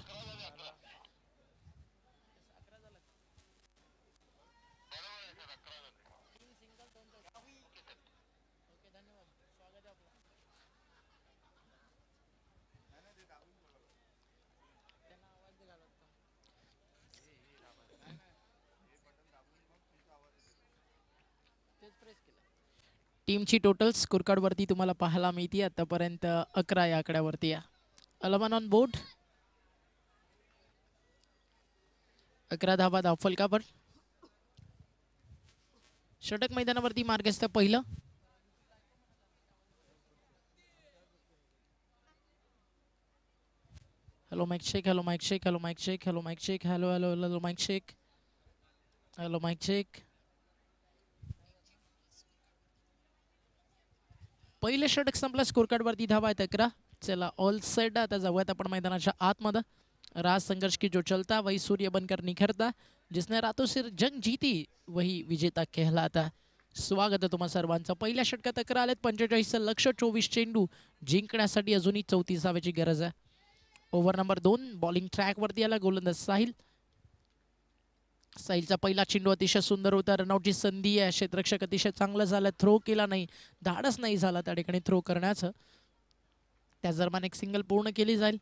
टीमची टोटल स्कोर कार्ड वरती तुम्हाला पाहायला मिळते आतापर्यंत 11 या आकड्यावरती या. 11 ऑन बोर्ड. 11 धावा धावफलकावर. षटक मैदानावरती मार्गस्थ पहिलं. Hello mic check. Hello mic check. Hello mic check. Hello mic check. Hello hello hello mic check. Hello mic check. पहिले षटक संपला. स्कोर कार्ड वरती धावा आहेत 11. चला ऑल सेट. आता जाऊयात आपण मैदानाच्या आतमध्ये. राज संघर्ष की जो चलता वही सूर्य बनकर निखरता, जिसने रातों से जंग जीती वही विजेता कहलाता. स्वागत आहे तुम्हा सर्वांचं. पहिल्या षटकात 11 आलेत. 45 लक्ष. 24 चेंडू जिंकण्यासाठी अजूनही 34 धावेची गरज आहे. Over number 2. बॉलिंग ट्रॅक वरती आला गोलंदाज साहिल. साहिलचा पहिला चेंडू अतिशय सुंदर होता. रनआउटची संधी आहे. क्षेत्ररक्षक अतिशय चांगलं झालं. थ्रो केला नाही. धाडस नाही झाला त्या ठिकाणी थ्रो करण्याचं. त्या दरम्यान एक सिंगल पूर्ण केली जाईल.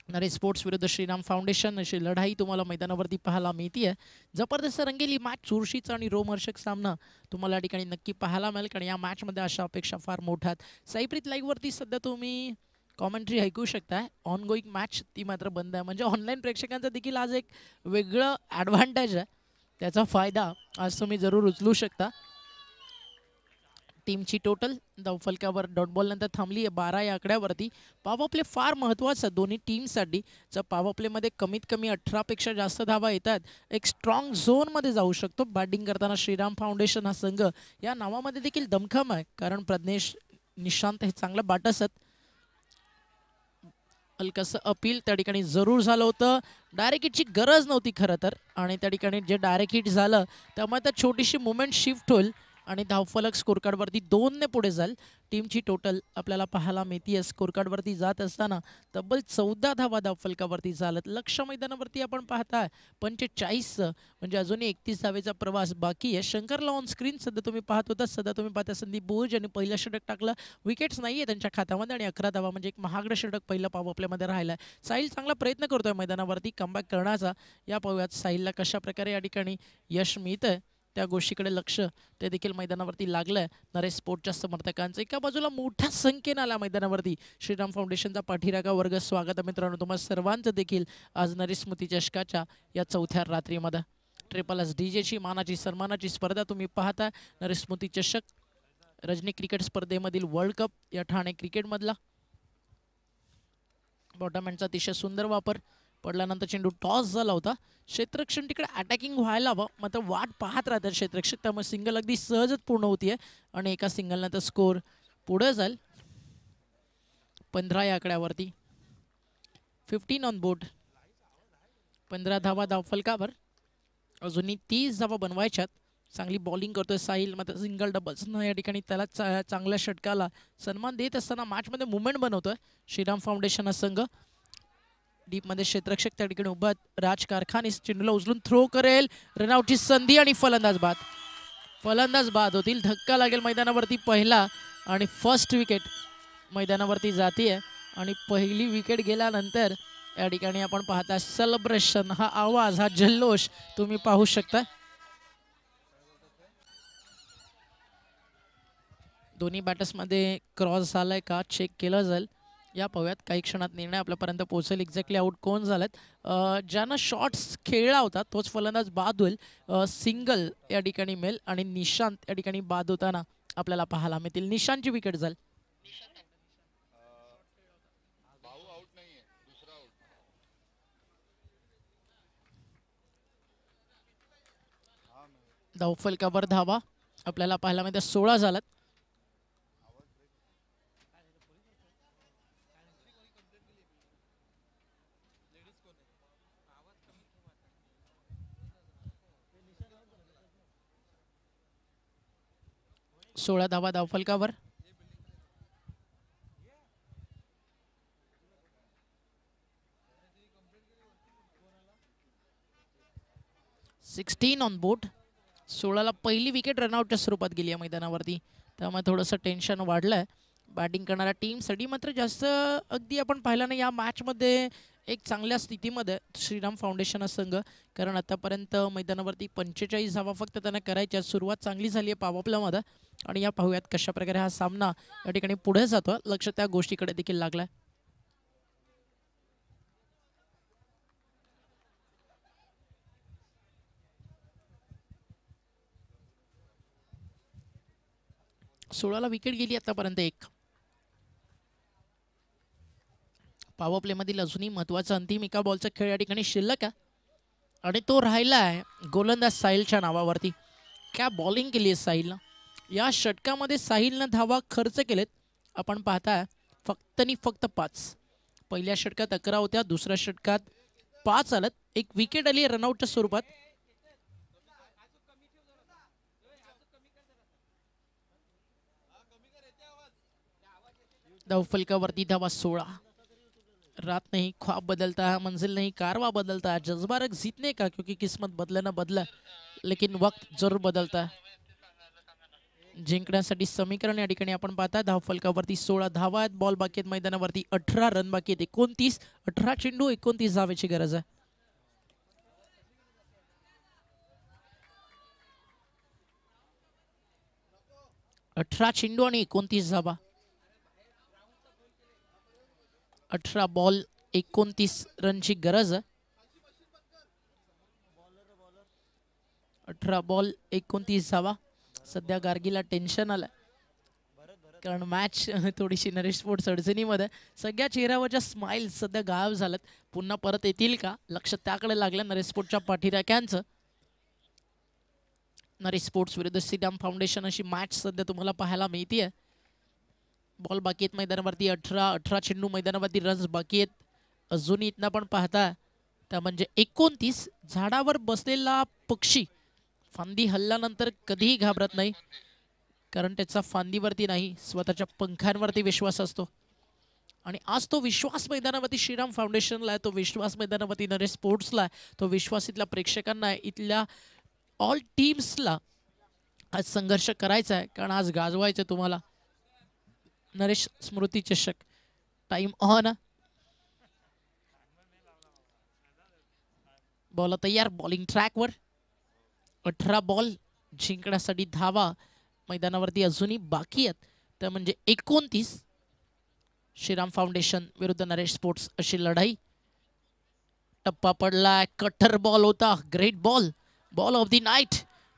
नरेश स्पोर्ट्स विरुद्ध श्रीराम फाउंडेशन अशी लढाई तुम्हाला मैदानावरती पाहायला मिळते. जबरदस्त रंगेली मॅच. चुरशीचा आणि रोमहर्षक सामना तुम्हाला या ठिकाणी नक्की पाहायला मिळेल कारण या मॅचमध्ये अशा अपेक्षा फार मोठ्या आहेत. साईप्रीत लाईव्ह वरती सध्या तुम्ही कॉमेंट्री ऐकू शकताय. ऑन गोईंग मॅच ती मात्र बंद आहे. म्हणजे ऑनलाईन प्रेक्षकांचा देखील आज एक वेगळं ॲडव्हान्टेज आहे. त्याचा फायदा आज तुम्ही जरूर उचलू शकता. टीमची टोटल धावफलकावर डॉट बॉल नंतर थांबली आहे 12 या आकड्यावरती. पॉवर प्ले फार महत्त्वाचा दोन्ही टीमसाठी. जर पॉवर प्लेमध्ये कमीत कमी 18 पेक्षा जास्त धावा येतात एक स्ट्रॉंग झोनमध्ये जाऊ शकतो. बॅटिंग करताना श्रीराम फाउंडेशन हा संघ या नावामध्ये देखील दमखम आहे कारण प्रज्ञेश निशांत हे चांगलं बॅट असत. हलकसं अपील त्या ठिकाणी जरूर झालं होतं. डायरेक्ट हिटची गरज नव्हती खरं तर आणि त्या ठिकाणी जे डायरेक्ट हिट झालं त्यामुळे त्या छोटीशी मुवमेंट शिफ्ट होईल आणि धावफलक स्कोर कार्डवरती 2 ने पुढे जाईल. टीमची टोटल आपल्याला पाहायला मिळते. स्कोर कार्डवरती जात असताना तब्बल 14 धावा धावफलकावरती झाल्यात. लक्ष मैदानावरती आपण पाहताय 45 म्हणजे अजूनही 31 धावेचा प्रवास बाकी आहे. शंकरला ऑन स्क्रीन सध्या तुम्ही पाहत होता. सध्या तुम्ही पाहता संदीप बोज यांनी पहिलं षटक टाकलं. विकेट्स नाही आहे त्यांच्या खात्यामध्ये आणि 11 धावा म्हणजे एक महागडं षटक पहिलं पॉवर प्लेमध्ये राहिलं आहे. साहिल चांगला प्रयत्न करतोय मैदानावरती कमबॅक करण्याचा. या पाहूयात साहिलला कशा प्रकारे या ठिकाणी यश मिळतंय त्या गोष्टीकडे लक्ष ते देखील मैदानावरती लागलंय. नरेश स्पोर्टच्या समर्थकांचं एका बाजूला मोठ्या संख्येने आला मैदानावरती. श्रीराम फाउंडेशनचा पाठीराखा वर्ग स्वागत आहे मित्रांनो तुम्हा सर्वांचं देखील आज नरेश स्मृती चषकाच्या या 4थ्या रात्रीमध्ये. ट्रिपल डीजेची मानाची सन्मानाची स्पर्धा तुम्ही पाहता. नरेश स्मृती चषक रजनी क्रिकेट स्पर्धेमधील वर्ल्ड कप या ठाणे क्रिकेटमधला. बॉटमॅनचा अतिशय सुंदर वापर. पडल्यानंतर चेंडू टॉस झाला होता. क्षेत्ररक्षण तिकडे अटॅकिंग व्हायला हवं मात्र वाट पाहत राहतात क्षेत्ररक्षक त्यामुळे सिंगल अगदी सहजच पूर्ण होतीये आणि एका सिंगलनंतर स्कोर पुढे जाईल. 15 या आकड्यावरती. 15 ऑन बोर्ड. 15 धावा धावफलकावर. अजूनही 30 धावा बनवायच्यात. चांगली बॉलिंग करतोय साहिल मात्र सिंगल डबल्स या ठिकाणी त्याला चांगल्या षटकाला सन्मान देत असताना मॅचमध्ये मुवमेंट बनवतोय श्रीराम फाउंडेशन हा संघ. डीपमध्ये क्षेत्ररक्षक त्या ठिकाणी उभा. राज कारखाने चेंडूला उचलून थ्रो करेल. रनआउटची संधी आणि फलंदाज बाद. फलंदाज बाद होतील. धक्का लागेल मैदानावरती पहिला आणि फर्स्ट विकेट मैदानावरती जातीये आणि पहिली विकेट गेल्यानंतर या ठिकाणी आपण पाहता सेलिब्रेशन हा आवाज हा जल्लोष तुम्ही पाहू शकता. दोन्ही बॅटर्समध्ये क्रॉस झालाय का चेक केलं जाईल. या पाहूयात काही क्षणात निर्णय आपल्यापर्यंत पोहोचेल. एक्झॅक्टली आउट कोण झालेत. ज्यानं शॉट्स खेळला होता तोच फलंदाज बाद होईल. सिंगल या ठिकाणी मिळेल आणि निशांत या ठिकाणी बाद होताना आपल्याला पाहायला मिळतील. निशांतची विकेट झाली. धावफलकावर धावा आपल्याला पाहायला मिळते. 16 झाल्यात. सोळा धावा धावफलकावर. On board. 16ला पहिली विकेट रनआउटच्या स्वरूपात गेली या मैदानावरती, त्यामुळे थोडंसं टेन्शन वाढलंय बॅटिंग करणाऱ्या टीमसाठी. मात्र जास्त अगदी आपण पाहिलं नाही या मॅचमध्ये एक चांगल्या स्थितीमध्ये श्रीराम फाउंडेशन हा संघ, कारण आतापर्यंत मैदानावरती 45 धावा फक्त त्यांना करायच्या. सुरुवात चांगली झाली आहे पॉवरप्लेमध्ये आणि या पाहूयात कशा प्रकारे हा सामना या ठिकाणी पुढे जातो. लक्ष त्या गोष्टीकडे देखील लागलाय. सोळाला विकेट गेली आतापर्यंत एक. पॉवर प्ले मधील अजूनही महत्वाचा अंतिम एका बॉलचा खेळ या ठिकाणी शिल्लक आहे आणि तो राहिला आहे गोलंदाज साहिलच्या नावावरती. क्या बॉलिंग केली आहे साहिलनं. या षटकामध्ये साहिलनं धावा खर्च केलेत आपण पाहताय फक्त आणि फक्त 5. पहिल्या षटकात 11 होत्या, दुसऱ्या षटकात 5 आल्यात. एक विकेट आली रनआउटच्या स्वरूपात. धावफलकावरती धावा 16. रात नहीं ख्वाब बदलता है, मंजिल नहीं कारवा बदलता है, जज्बा रख जीतने का क्योंकि किस्मत बदले ना बदला लेकिन वक्त जरूर बदलता है. जिंकण्यासाठी समीकरण या ठिकाणी आपण पाहता. धावफलकावरती 16 धावा आहेत. बॉल बाकी आहेत मैदानावरती. 18 रन बाकी आहेत. 18 चेंडू 29 धावेची गरज आहे. चेंडू आणि 29 धावा. 18 बॉल 29 रनची गरज आहे. 18 बॉल 29 धावा. सध्या गार्गीला टेन्शन आलं कारण मॅच थोडीशी नरेश स्पोर्ट्स अडचणीमध्ये. सगळ्या चेहऱ्यावरच्या स्माइल्स सध्या गायब झाल्यात. पुन्हा परत येतील का लक्ष त्याकडे लागलं नरेश स्पोर्ट्सच्या पाठीराख्यांचं. नरेश स्पोर्ट्स विरुद्ध श्रीराम फाउंडेशन अशी मॅच सध्या तुम्हाला पाहायला मिळतीये. बॉल बाकी आहेत मैदानावरती. 18 चेंडू मैदानावरती. रन्स बाकी आहेत अजूनही. इथनं पण पाहता त्या म्हणजे 29. झाडावर बसलेला पक्षी फांदी हल्ल्यानंतर कधीही घाबरत नाही कारण त्याचा फांदीवरती नाही स्वतःच्या पंखांवरती विश्वास असतो आणि आज तो विश्वास मैदानावरती श्रीराम फाउंडेशनला आहे. तो विश्वास मैदानावरती नरेश स्पोर्ट्सला आहे. तो विश्वास इथल्या प्रेक्षकांना आहे. इथल्या ऑल टीम्सला आज संघर्ष करायचा आहे कारण आज गाजवायचं तुम्हाला नरेश स्मृती चषक. Time on. बॉल तयार. बॉलिंग ट्रॅकवर. 18 बॉल जिंकण्यासाठी धावा मैदानावरती अजूनही बाकी आहेत त्या म्हणजे 29. श्रीराम फाउंडेशन विरुद्ध नरेश स्पोर्ट्स अशी लढाई. टप्पा पडला. कटर बॉल होता. Great ball. Ball of the night.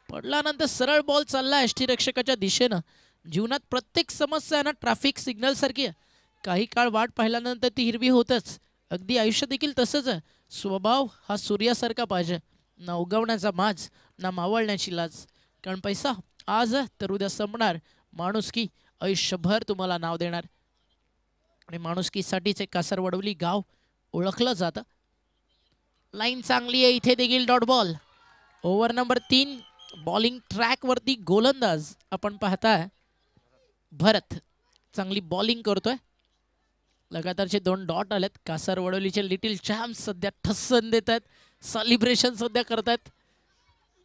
पडल्यानंतर सरळ बॉल चालला यष्टीरक्षकाच्या दिशेनं. जीवनात प्रत्येक समस्या ना ट्रॅफिक सिग्नल सारखी आहे. काही काळ वाट पाहिल्यानंतर ती हिरवी होतच. अगदी आयुष्य देखील तसंच आहे. स्वभाव हा सूर्यासारखा पाहिजे. ना उगवण्याचा माज ना मावळण्याची लाज. कारण पैसा आज तर उद्या संपणार. माणुसकी आयुष्यभर तुम्हाला नाव देणार आणि माणुसकीसाठीच एक कासरवडवली गाव ओळखलं जातं. लाईन चांगली आहे. इथे देखील dot ball. Over number 3. Bowling track वरती गोलंदाज आपण पाहताय भरत चांगली बॉलिंग करतोय. लगातारचे 2 डॉट आलेत. कासरवडवलीचे लिटिल चॅम्प्स सध्या ठस्सन देत आहेत. सेलिब्रेशन सध्या करतात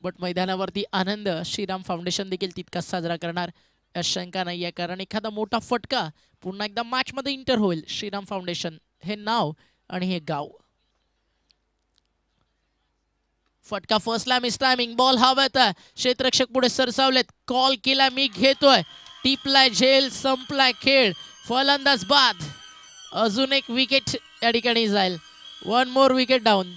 बट मैदानावरती आनंद श्रीराम फाउंडेशन देखील तितकाच साजरा करणार यात शंका नाही आहे कारण एखादा मोठा फटका पुन्हा एकदा मॅच मध्ये इंटर होईल. श्रीराम फाउंडेशन हे नाव आणि हे गाव. फटका फर्स्टला मिस टायमिंग. बॉल हवेत आहे. क्षेत्ररक्षक पुढे सरसावलेत. कॉल केला मी घेतोय. टिपलाय झेल. संपलाय खेळ. फलंदाज बाद. अजून एक विकेट या ठिकाणी जाईल. 1 मोर विकेट डाऊन.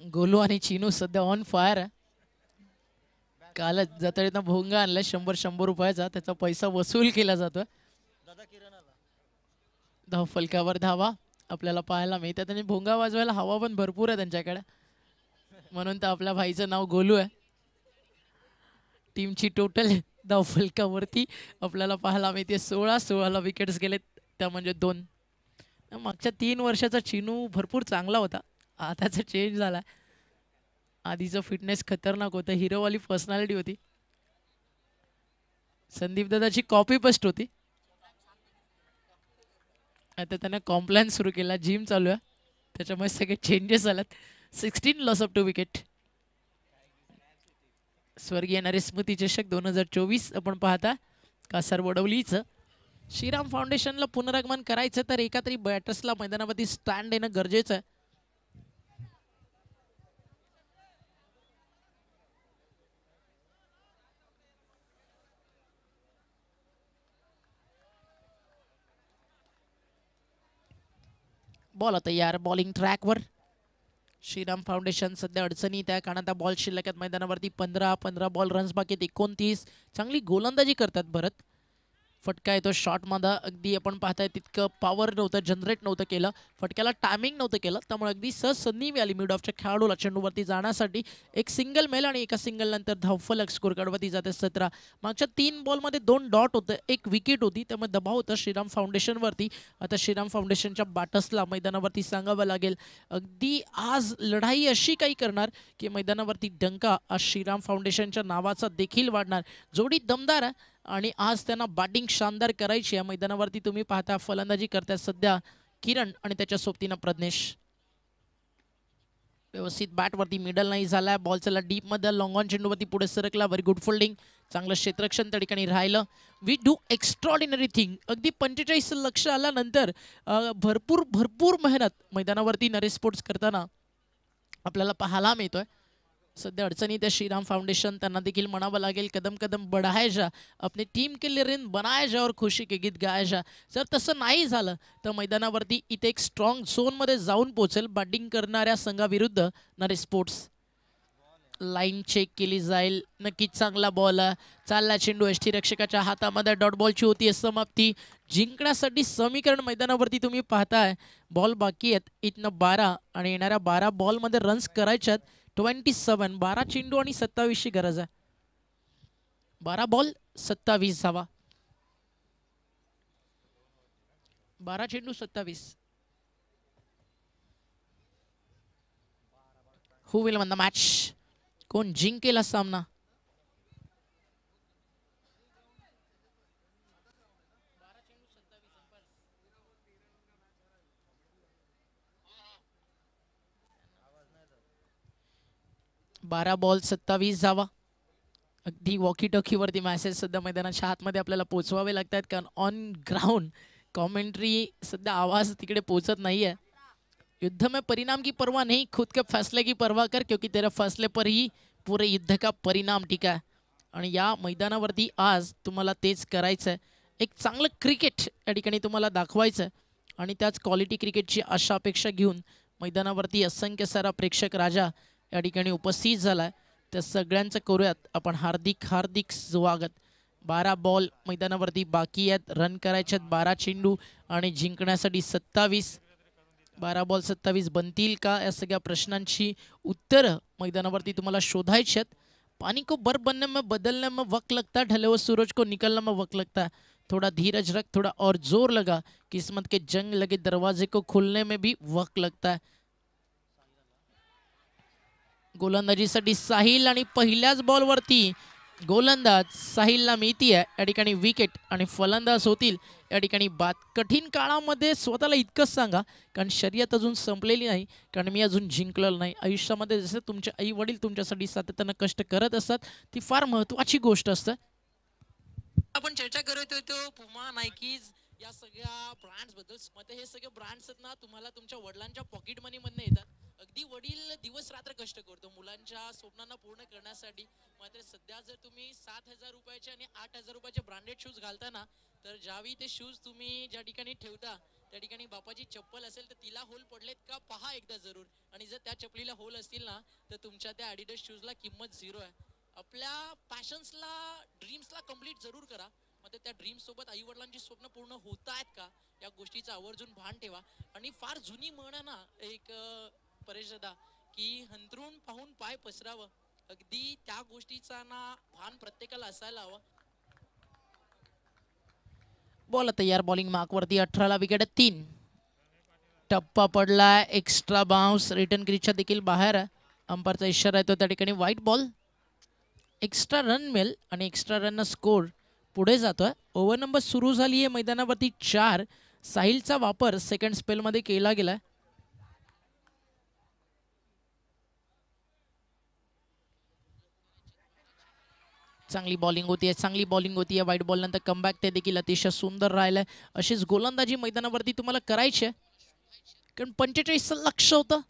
गोलू आणि चिनू सध्या ऑन फायर आहे. कालच जत्रेतनं भोंगा आणलाय 100 रुपयाचा, त्याचा पैसा वसूल केला जातोय. धाव फलकावर धावा आपल्याला पाहायला मिळतात आणि भोंगा वाजवायला हवा पण भरपूर आहे त्यांच्याकडे, म्हणून तर आपल्या भाईचं नाव गोलू आहे. टीमची टोटल धाव फलकावरती आपल्याला पाहायला मिळते 16 विकेट्स गेलेत, त्या म्हणजे 2. मागच्या 3 वर्षाचा चिनू भरपूर चांगला होता, आताचा चेंज झाला. आधीचं फिटनेस खतरनाक होतं, हिरोवाली पर्सनॅलिटी होती. संदीप दादाची कॉपी पेस्ट होती. आता त्याने कॉम्प्लायन्स सुरू केला, जिम चालू आहे, त्याच्यामुळे सगळे चेंजेस झालेत. 16 लॉस ऑफ 2 विकेट. स्वर्गीय नरेश स्मृती चषक 2024 आपण पाहता कासार वडवलीचं. श्रीराम फाउंडेशनला पुनरागमन करायचं तर एका तरी बॅटर्सला मैदानावरती स्टँड येणं गरजेचं आहे. बॉल आता यार बॉलिंग ट्रॅकवर. श्रीराम फाउंडेशन सध्या अडचणीत आहे, कारण आता बॉल शिल्लक आहेत मैदानावरती. 15 बॉल, रन्स बाकी 29. चांगली गोलंदाजी करतात भरत. फटका येतो शॉटमध्ये, अगदी आपण पाहताय तितकं पॉवर नव्हतं, जनरेट नव्हतं केलं, फटक्याला टायमिंग नव्हतं केलं, त्यामुळे अगदी सहज संधी मिळाली मिड ऑफच्या खेळाडूला चेंडूवरती जाण्यासाठी. एक सिंगल मेल आणि एका सिंगल नंतर धावफलक स्कोर कार्डवरती जाते 17. मागच्या 3 बॉलमध्ये 2 डॉट होतं, 1 विकेट होती, त्यामुळे दबाव होता श्रीराम फाउंडेशनवरती. आता श्रीराम फाउंडेशनच्या बॅटर्सला मैदानावरती सांगावं लागेल, अगदी आज लढाई अशी काही करणार की मैदानावरती डंका आज श्रीराम फाउंडेशनच्या नावाचा देखील वाढणार. जोडी दमदार आहे आणि आज त्यांना बॅटिंग शानदार करायची आहे. मैदानावरती तुम्ही पाहता फलंदाजी करतात सध्या किरण आणि त्याच्या सोबतीनं प्रज्ञेश. व्यवस्थित बॅटवरती मिडल नाही झालाय, बॉल चला डीप मध्ये, लॉंग ऑन चेंडूवरती पुढे सरकला. व्हेरी गुड फिल्डिंग, चांगलं क्षेत्ररक्षण त्या ठिकाणी राहिलं. We do extraordinary thing. अगदी 45 लक्ष आल्यानंतर भरपूर मेहनत मैदानावरती नरेश स्पोर्ट्स करताना आपल्याला पाहायला मिळतोय. सध्या अडचणीत आहे श्रीराम फाउंडेशन, त्यांना देखील म्हणावं लागेल कदम कदम बढ़ाया जा, अपनी टीम के लिए रिन बनाया जा और खुशी के गीत गाया जा. जर तसं नाही झालं तर मैदानावरती इथे एक स्ट्रॉंग झोनमध्ये जाऊन पोहोचेल बॅटिंग करणाऱ्या संघाविरुद्ध नरेश स्पोर्ट्स. लाईन चेक केली जाईल, नक्कीच चांगला बॉल चालला चेंडू यष्टीरक्षकाच्या हातामध्ये. डॉट बॉलची होती समाप्ती. जिंकण्यासाठी समीकरण मैदानावरती तुम्ही पाहताय, बॉल बाकी आहेत इथनं 12 आणि येणाऱ्या 12 बॉलमध्ये रन्स करायच्यात 27. 12 चेंडू आणि 27ची गरज आहे. 12 बॉल 27 धावा, 12 चेंडू 27. हु विल वन द मॅच? कोण जिंकेल हा सामना? बारा बॉल 27 धावा. अगदी वॉकी टॉकीवरती मॅसेज सध्या मैदानाच्या आतमध्ये आपल्याला पोचवावे लागतात, कारण ऑन ग्राउंड कॉमेंट्री सध्या आवाज तिकडे पोचत नाही है. युद्ध में परिणाम की परवाह नहीं, खुद के फैसले की परवाह कर, क्योंकि तेरे फैसले पर ही पूरे युद्ध का परिणाम टिका है. आणि या मैदानावरती आज तुम्हाला तेच करायचं आहे. एक चांगलं क्रिकेट या ठिकाणी तुम्हाला दाखवायचं आहे आणि त्याच क्वालिटी क्रिकेटची आशा अपेक्षा घेऊन मैदानावरती असंख्य सारा प्रेक्षक राजा या ठिकाणी उपस्थित झालाय. त्या सगळ्यांचं करूयात आपण हार्दिक स्वागत. 12 बॉल मैदानावरती बाकी आहेत, रन करायचे आहेत 12 चेंडू आणि जिंकण्यासाठी 27. 12 बॉल 27 बनतील का, या सगळ्या प्रश्नांची उत्तरं मैदानावरती तुम्हाला शोधायची आहेत. पानी को बर बनने में बदलने में वक्त लगता है, ढले हुए सूरज को निकलने में वक्त लगता है. थोड़ा धीरज रख, थोड़ा और जोर लगा, किस्मत के जंग लगे दरवाजे को खुलने में भी वक्त लगता है. गोलंदाजीसाठी साहिल आणि पहिल्याच बॉलवरती गोलंदाज साहिलला मिळती आहे या ठिकाणी विकेट आणि फलंदाज होतील या ठिकाणी बाद. कठीण काळामध्ये स्वतःला इतकंच सांगा, कारण शर्यत अजून संपलेली नाही, कारण मी अजून जिंकलेलो नाही. आयुष्यामध्ये जसं तुमचे आई वडील तुमच्यासाठी सातत्यानं कष्ट करत असतात, ती फार महत्त्वाची गोष्ट असते. आपण चर्चा करत होतो पुमा, नायकीज या सगळ्या ब्रँड्स बद्दल. मग हे सगळे ब्रँड्स आहेत ना, तुम्हाला तुमच्या वडिलांच्या पॉकेट मनी मधनं येतात. अगदी वडील दिवस रात्र कष्ट करतो मुलांच्या स्वप्नांना पूर्ण करण्यासाठी. मात्र सध्या जर तुम्ही 7,000 रुपयाचे आणि 8,000 रुपयाचे ब्रँडेड शूज घालता ना, तर ज्यावेळी ते शूज तुम्ही ज्या ठिकाणी ठेवता त्या ठिकाणी बापाची चप्पल असेल तर तिला होल पडलेत का पहा एकदा जरूर. आणि जर त्या चपलीला होल असतील ना, तर तुमच्या त्या ॲडिडास शूजला किंमत 0 आहे. आपल्या पॅशन्सला ड्रीम्सला कम्प्लीट जरूर करा. मग त्या ड्रीम्स सोबत आई वडिलांची स्वप्न पूर्ण होत आहेत का या गोष्टीचं आवर्जून भान ठेवा. आणि फार जुनी म्हण आहे ना एक परेश दादा, की हंतरून पाहून पाय पसरावं. अगदी त्या गोष्टीचा ना भान प्रत्येकाला असायला हवं. बॉल तयार, बॉलिंग मार्क वरती 18ला विकेट 3. टप्पा पडला, एक्स्ट्रा बाउन्स, रिटर्न क्रीजच्या देखील बाहेर. अंपायरचा इशारा येतो त्या ठिकाणी व्हाईट बॉल. एक्स्ट्रा रन मिळेल आणि एक्स्ट्रा रन स्कोर पुढे जातोय. ओव्हर नंबर सुरू झाली आहे मैदानावरती 4. साहिलचा वापर सेकंड स्पेलमध्ये केला गेलाय. चांगली बॉलिंग होती आहे, चांगली बॉलिंग होती आहे. व्हाईट बॉल नंतर कमबॅक ते देखील अतिशय सुंदर राहिलंय. अशीच गोलंदाजी मैदानावरती तुम्हाला करायची आहे, कारण 45चं लक्ष होतं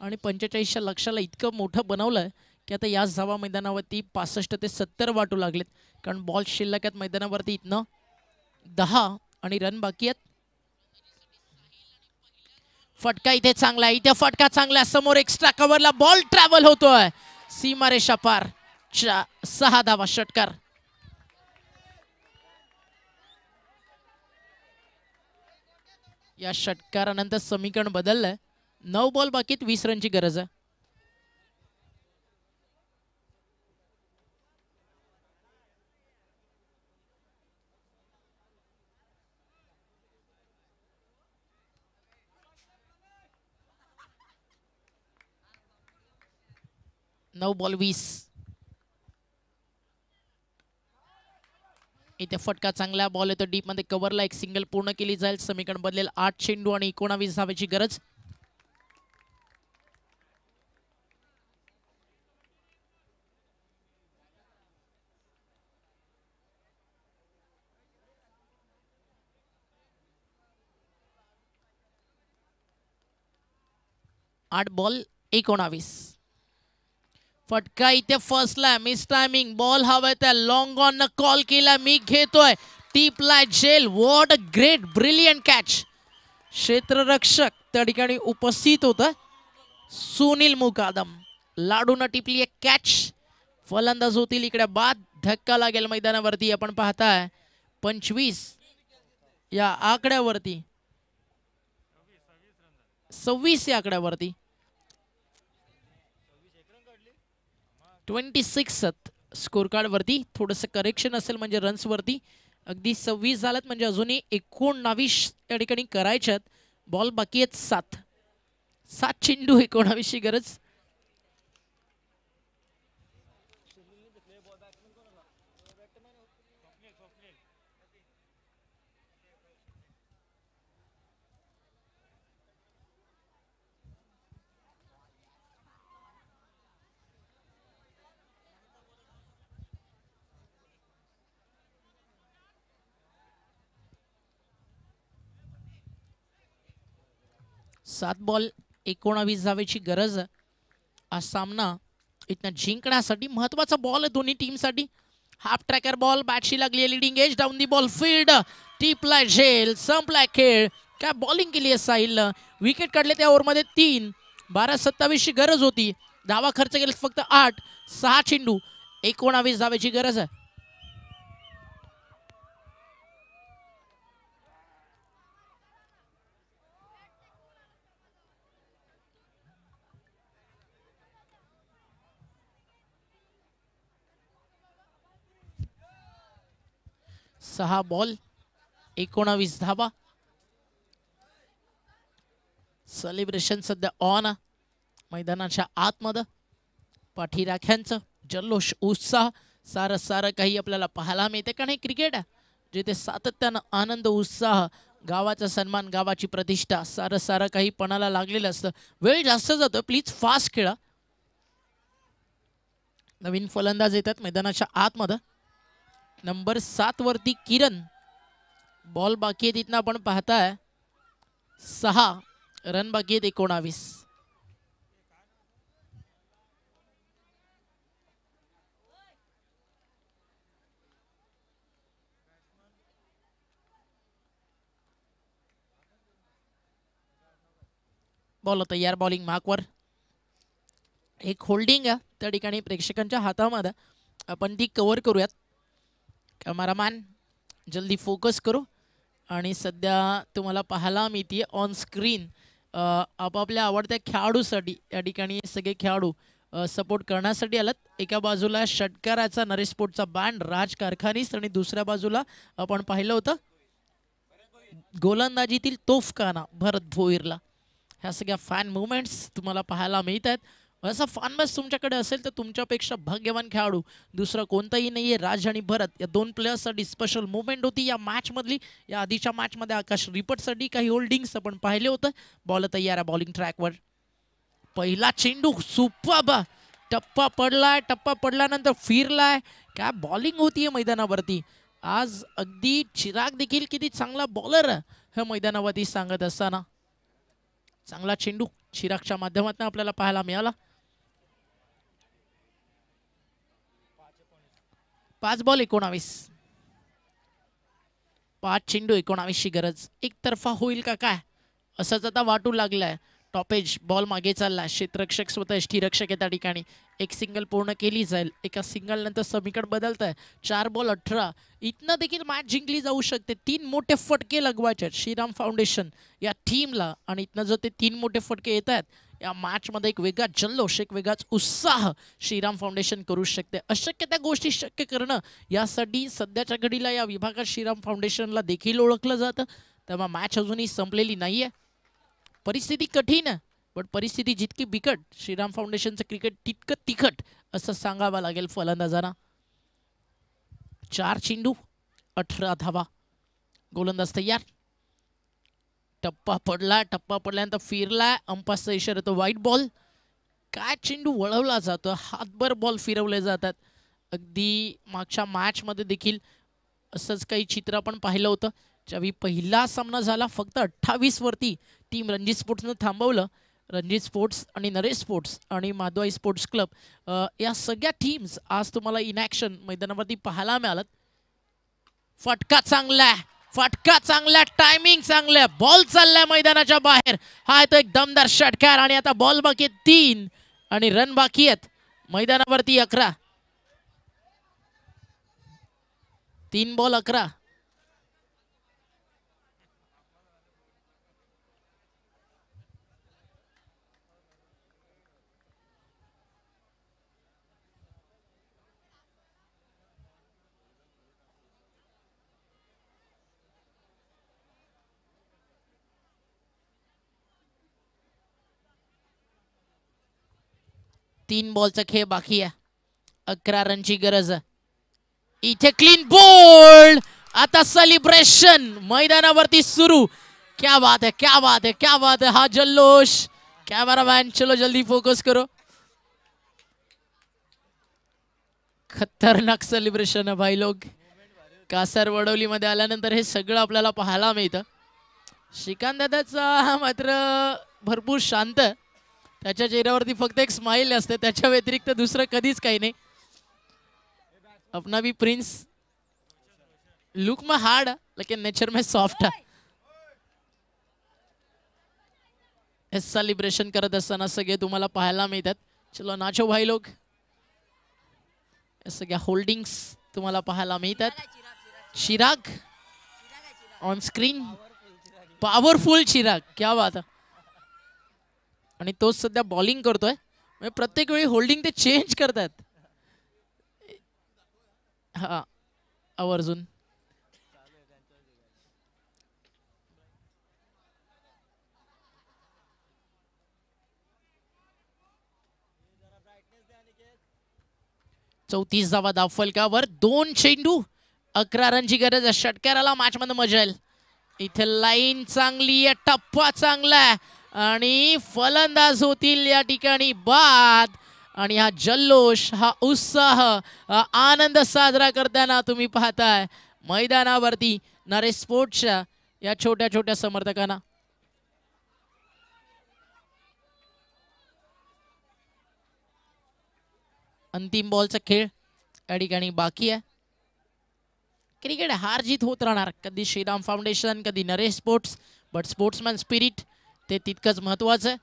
आणि 45च्या लक्षाला इतकं मोठं बनवलंय की आता याच धावा मैदानावरती 65 ते 70 वाटू लागलेत, कारण बॉल शिल्लक आहेत मैदानावरती. इथनं 10 आणि रन बाकी आहेत. फटका इथे चांगला आहे, इथे फटका चांगला. समोर एक्स्ट्रा कव्हरला बॉल ट्रॅव्हल होतोय सीमारेषा पार. 6 धावा षटकार. या षटकारानंतर समीकरण बदललंय. 9 बॉल बाकीत 20 रनची गरज आहे. नऊ बॉल 20. इथे फटका चांगला, बॉल येतो डीप मध्ये कव्हरला. एक सिंगल पूर्ण केली जाईल. समीकरण बदलेल. 8 चेंडू आणि 19 धावेची गरज. आठ बॉल 19. फटका इथे फर्स्टला, मिस टायमिंग. बॉल हवाय त्या लॉंग ऑन न कॉल केला. मी घेतोय टीपलाय जेल. What a great brilliant catch. क्षेत्ररक्षक त्या ठिकाणी उपस्थित होता सुनील मुकादम. लाडून टिपली एक कॅच. फलंदाज होतील इकडे बाद. धक्का लागेल मैदानावरती. आपण पाहताय 25 या आकड्यावरती, 26 या आकड्यावरती. 26 स्कोर कार्ड वरती. थोडंसं करेक्शन असेल म्हणजे रन्स वरती. अगदी 26 झाल्यात म्हणजे अजूनही 19 या ठिकाणी करायच्यात. बॉल बाकी आहेत 7 चेंडू 19 ची गरज. सात बॉल 19 धावेची गरज. हा सामना इथं जिंकण्यासाठी महत्वाचा बॉल आहे दोन्ही टीमसाठी. हाफ ट्रॅकर बॉल बॅटशी लागली. Leading edge down the ball field. टिपलाय झेल. संपलाय खेळ. काय बॉलिंग केली आहे साहिलनं. विकेट काढले त्या ओव्हरमध्ये 3. 12-27 ची गरज होती. धावा खर्च केले फक्त 8. 6 चेंडू 19 धावेची गरज आहे. सहा बॉल 19 धावा. सेलिब्रेशन सध्या ऑन मैदानाच्या आतमध्ये. पाठीराख्यांचं जल्लोष उत्साह सारं सारं काही आपल्याला पाहायला मिळते. कारण हे क्रिकेट आहे जिथे सातत्यानं आनंद उत्साह गावाचा सन्मान गावाची प्रतिष्ठा सारं सारं काही पणाला लागलेलं असतं. वेळ जास्त जातो प्लीज फास्ट खेळा. नवीन फलंदाज येतात मैदानाच्या आतमध्ये. नंबर 7 वरती किरण. बॉल बाकी आहे तिथनं आपण पाहताय 6 रन बाकी आहेत 19. बॉल तयार बॉलिंग मार्कवर. एक होल्डिंग आहे त्या ठिकाणी प्रेक्षकांच्या हातामध्ये. आपण ती कव्हर करूयात. कॅमेरामॅन जल्दी फोकस करू. आणि सध्या तुम्हाला पाहायला मिळते ऑन स्क्रीन आपापल्या आवडत्या खेळाडूसाठी या ठिकाणी सगळे खेळाडू सपोर्ट करण्यासाठी आलात. एका बाजूला षटकाराचा नरेश स्पोर्टचा बँड राज कारखानीस आणि दुसऱ्या बाजूला आपण पाहिलं होतं गोलंदाजीतील तोफखाना भरत भोईरला. ह्या सगळ्या फॅन मुवमेंट्स तुम्हाला पाहायला मिळत आहेत. असा फॅन बेस तुमच्याकडे असेल तर तुमच्यापेक्षा भाग्यवान खेळाडू दुसरा कोणताही नाहीये. राज आणि भरत या दोन प्लेयर्ससाठी स्पेशल मुवमेंट होती या मॅचमधली. या आधीच्या मॅचमध्ये आकाश रिपटसाठी काही होल्डिंग्स आपण पाहिले होतं. बॉल तयार आहे बॉलिंग ट्रॅकवर. पहिला चेंडू सुपर्ब. टप्पा पडलाय. टप्पा पडल्यानंतर फिरलाय. काय बॉलिंग होतीये मैदानावरती आज. अगदी चिराग देखील किती चांगला बॉलर ह्या मैदानावरती सांगत असताना चांगला चेंडू चिरागच्या माध्यमातून आपल्याला पाहायला मिळाला. 5 बॉल 19. 5 चेंडू 19 ची गरज. एकतर्फा होईल का काय असंच आता वाटू लागलंय. टॉपेज बॉल मागे चालला. क्षेत्ररक्षक स्वतः यष्टीरक्षक आहे त्या ठिकाणी. एक सिंगल पूर्ण केली जाईल. एका सिंगल नंतर समीकरण बदलत आहे. 4 बॉल 18. इथनं देखील मॅच जिंकली जाऊ शकते. 3 मोठे फटके लगवायचे आहेत श्रीराम फाउंडेशन या टीमला. आणि इथनं जर ते 3 मोठे फटके येत आहेत या मॅचमध्ये एक वेगळा जल्लोष एक वेगळाच उत्साह श्रीराम फाउंडेशन करू शकते. अशक्य त्या गोष्टी शक्य करणं यासाठी सध्याच्या घडीला या विभागात श्रीराम फाउंडेशनला देखील ओळखलं जातं. तेव्हा मॅच अजूनही संपलेली नाहीये. परिस्थिती कठीण आहे पण परिस्थिती जितकी बिकट श्रीराम फाउंडेशनचं क्रिकेट तितकं तिखट असं सांगावं लागेल फलंदाजांना. 4 चेंडू 18 धावा. गोलंदाज तयार. टप्पा पडला. टप्पा पडल्यानंतर फिरला. अंपायरचा इशारा तो व्हाईट बॉल. काय चेंडू वळवला जातो. हातभर बॉल फिरवले जातात. अगदी मागच्या मॅचमध्ये देखील असंच काही चित्र आपण पाहिलं होतं. ज्यावेळी पहिला सामना झाला फक्त 28 वरती टीम रणजित स्पोर्ट्सनं थांबवलं. रणजित स्पोर्ट्स आणि नरेश स्पोर्ट्स आणि माधवाई स्पोर्ट्स क्लब या सगळ्या टीम्स आज तुम्हाला इन ॲक्शन मैदानावरती पाहायला मिळालं. फटका चांगला. फटका चांगला. टायमिंग चांगलं. बॉल चाललाय मैदानाच्या बाहेर. हा तो एक दमदार षटकार. आणि आता बॉल बाकी 3 आणि रन बाकी आहेत मैदानावरती 11. 3 बॉल 11. तीन बॉलचा खेळ बाकी आहे. 11 रनची गरज आहे. इथे क्लीन बोल्ड. आता सेलिब्रेशन मैदानावरती सुरू. क्या बात है क्या बात है क्या बात है. हा जल्लोष. कॅमेरामॅन चलो जल्दी फोकस करो. खतरनाक सेलिब्रेशन आहे भाई लोग. कासार वडवली मध्ये आल्यानंतर हे सगळं आपल्याला पाहायला मिळतं. श्रीकांत दादाचा मात्र भरपूर शांत. त्याच्या चेहऱ्यावरती फक्त एक स्माइल असते. त्याच्या व्यतिरिक्त दुसरं कधीच काही नाही. अपना भी प्रिंस लुक में हार्ड लेकिन नेचर में सॉफ्ट है. हे सेलिब्रेशन करत असताना सगळे तुम्हाला पाहायला मिळतात. चलो नाचो भाई लोग. सगळ्या होल्डिंग्स तुम्हाला पाहायला मिळतात. Chirag on screen. Powerful Chirag. क्या बात है. आणि तोच सध्या बॉलिंग करतोय. म्हणजे प्रत्येक वेळी होल्डिंग ते चेंज करतात. हा आवर्जून. 34 धावा धाव फलकावर 2 चेंडू 11 रनची गरज आहे. षटकाराला मॅच मध्ये मजा येईल. इथे लाईन चांगली आहे, टप्पा चांगला आहे आणि फलंदाज होतील या ठिकाणी बाद. आणि हा जल्लोष, हा उत्साह, हा आनंद साजरा करताना तुम्ही पाहताय मैदानावरती नरेश स्पोर्ट्सच्या या छोट्या छोट्या समर्थकांना. अंतिम बॉलचा खेळ या ठिकाणी बाकी आहे. क्रिकेट हार जीत होत राहणार, कधी श्रीराम फाउंडेशन, कधी Naresh sports, but sportsman spirit ते तितकंच महत्वाचं आहे.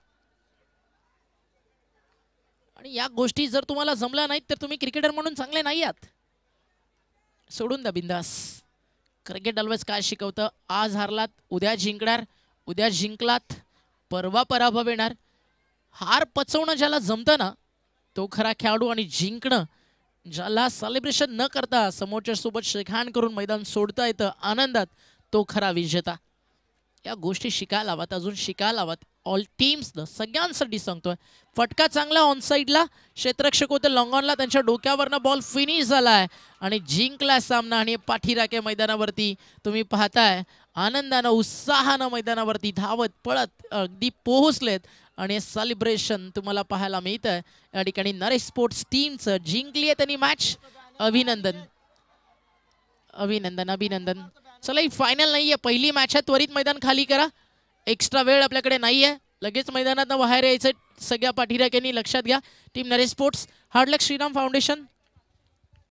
आणि या गोष्टी जर तुम्हाला जमल्या नाहीत तर तुम्ही क्रिकेटर म्हणून चांगले नाही आहात. सोडून द्या बिंदास. क्रिकेट ऑलवेज काय शिकवतं, आज हारलात उद्या जिंकणार, उद्या जिंकलात परवा पराभव येणार. हार पचवणं ज्याला जमतं ना तो खरा खेळाडू, आणि जिंकणं ज्याला सेलिब्रेशन न करता समोरच्या सोबत शेकहँड करून मैदान सोडता येतं आनंदात, तो खरा विजेता. या गोष्टी शिकायला हवात, अजून शिकायला हवात. ऑल टीम्सनं सगळ्यांसाठी सांगतोय. फटका चांगला ऑन साईडला, क्षेत्ररक्षक होते लॉंगॉनला, त्यांच्या डोक्यावरनं बॉल फिनिश झालाय आणि जिंकला सामना. आणि पाठीराखे मैदानावरती तुम्ही पाहताय आनंदानं उत्साहानं मैदानावरती धावत पळत अगदी पोहोचलेत आणि सेलिब्रेशन तुम्हाला पाहायला मिळतंय. या ठिकाणी नरेश स्पोर्ट्स टीमचं जिंकली आहे त्यांनी मॅच. अभिनंदन अभिनंदन अभिनंदन. चला, ही फायनल नाहीये, पहिली मॅच आहे. त्वरित मैदान खाली करा, एक्स्ट्रा वेळ आपल्याकडे नाहीये. लगेच मैदानात बाहेर यायचं सगळ्या पाठीराख्यांनी लक्षात घ्या. टीम नरेश स्पोर्ट्स, हार्ड लक श्रीराम फाउंडेशन.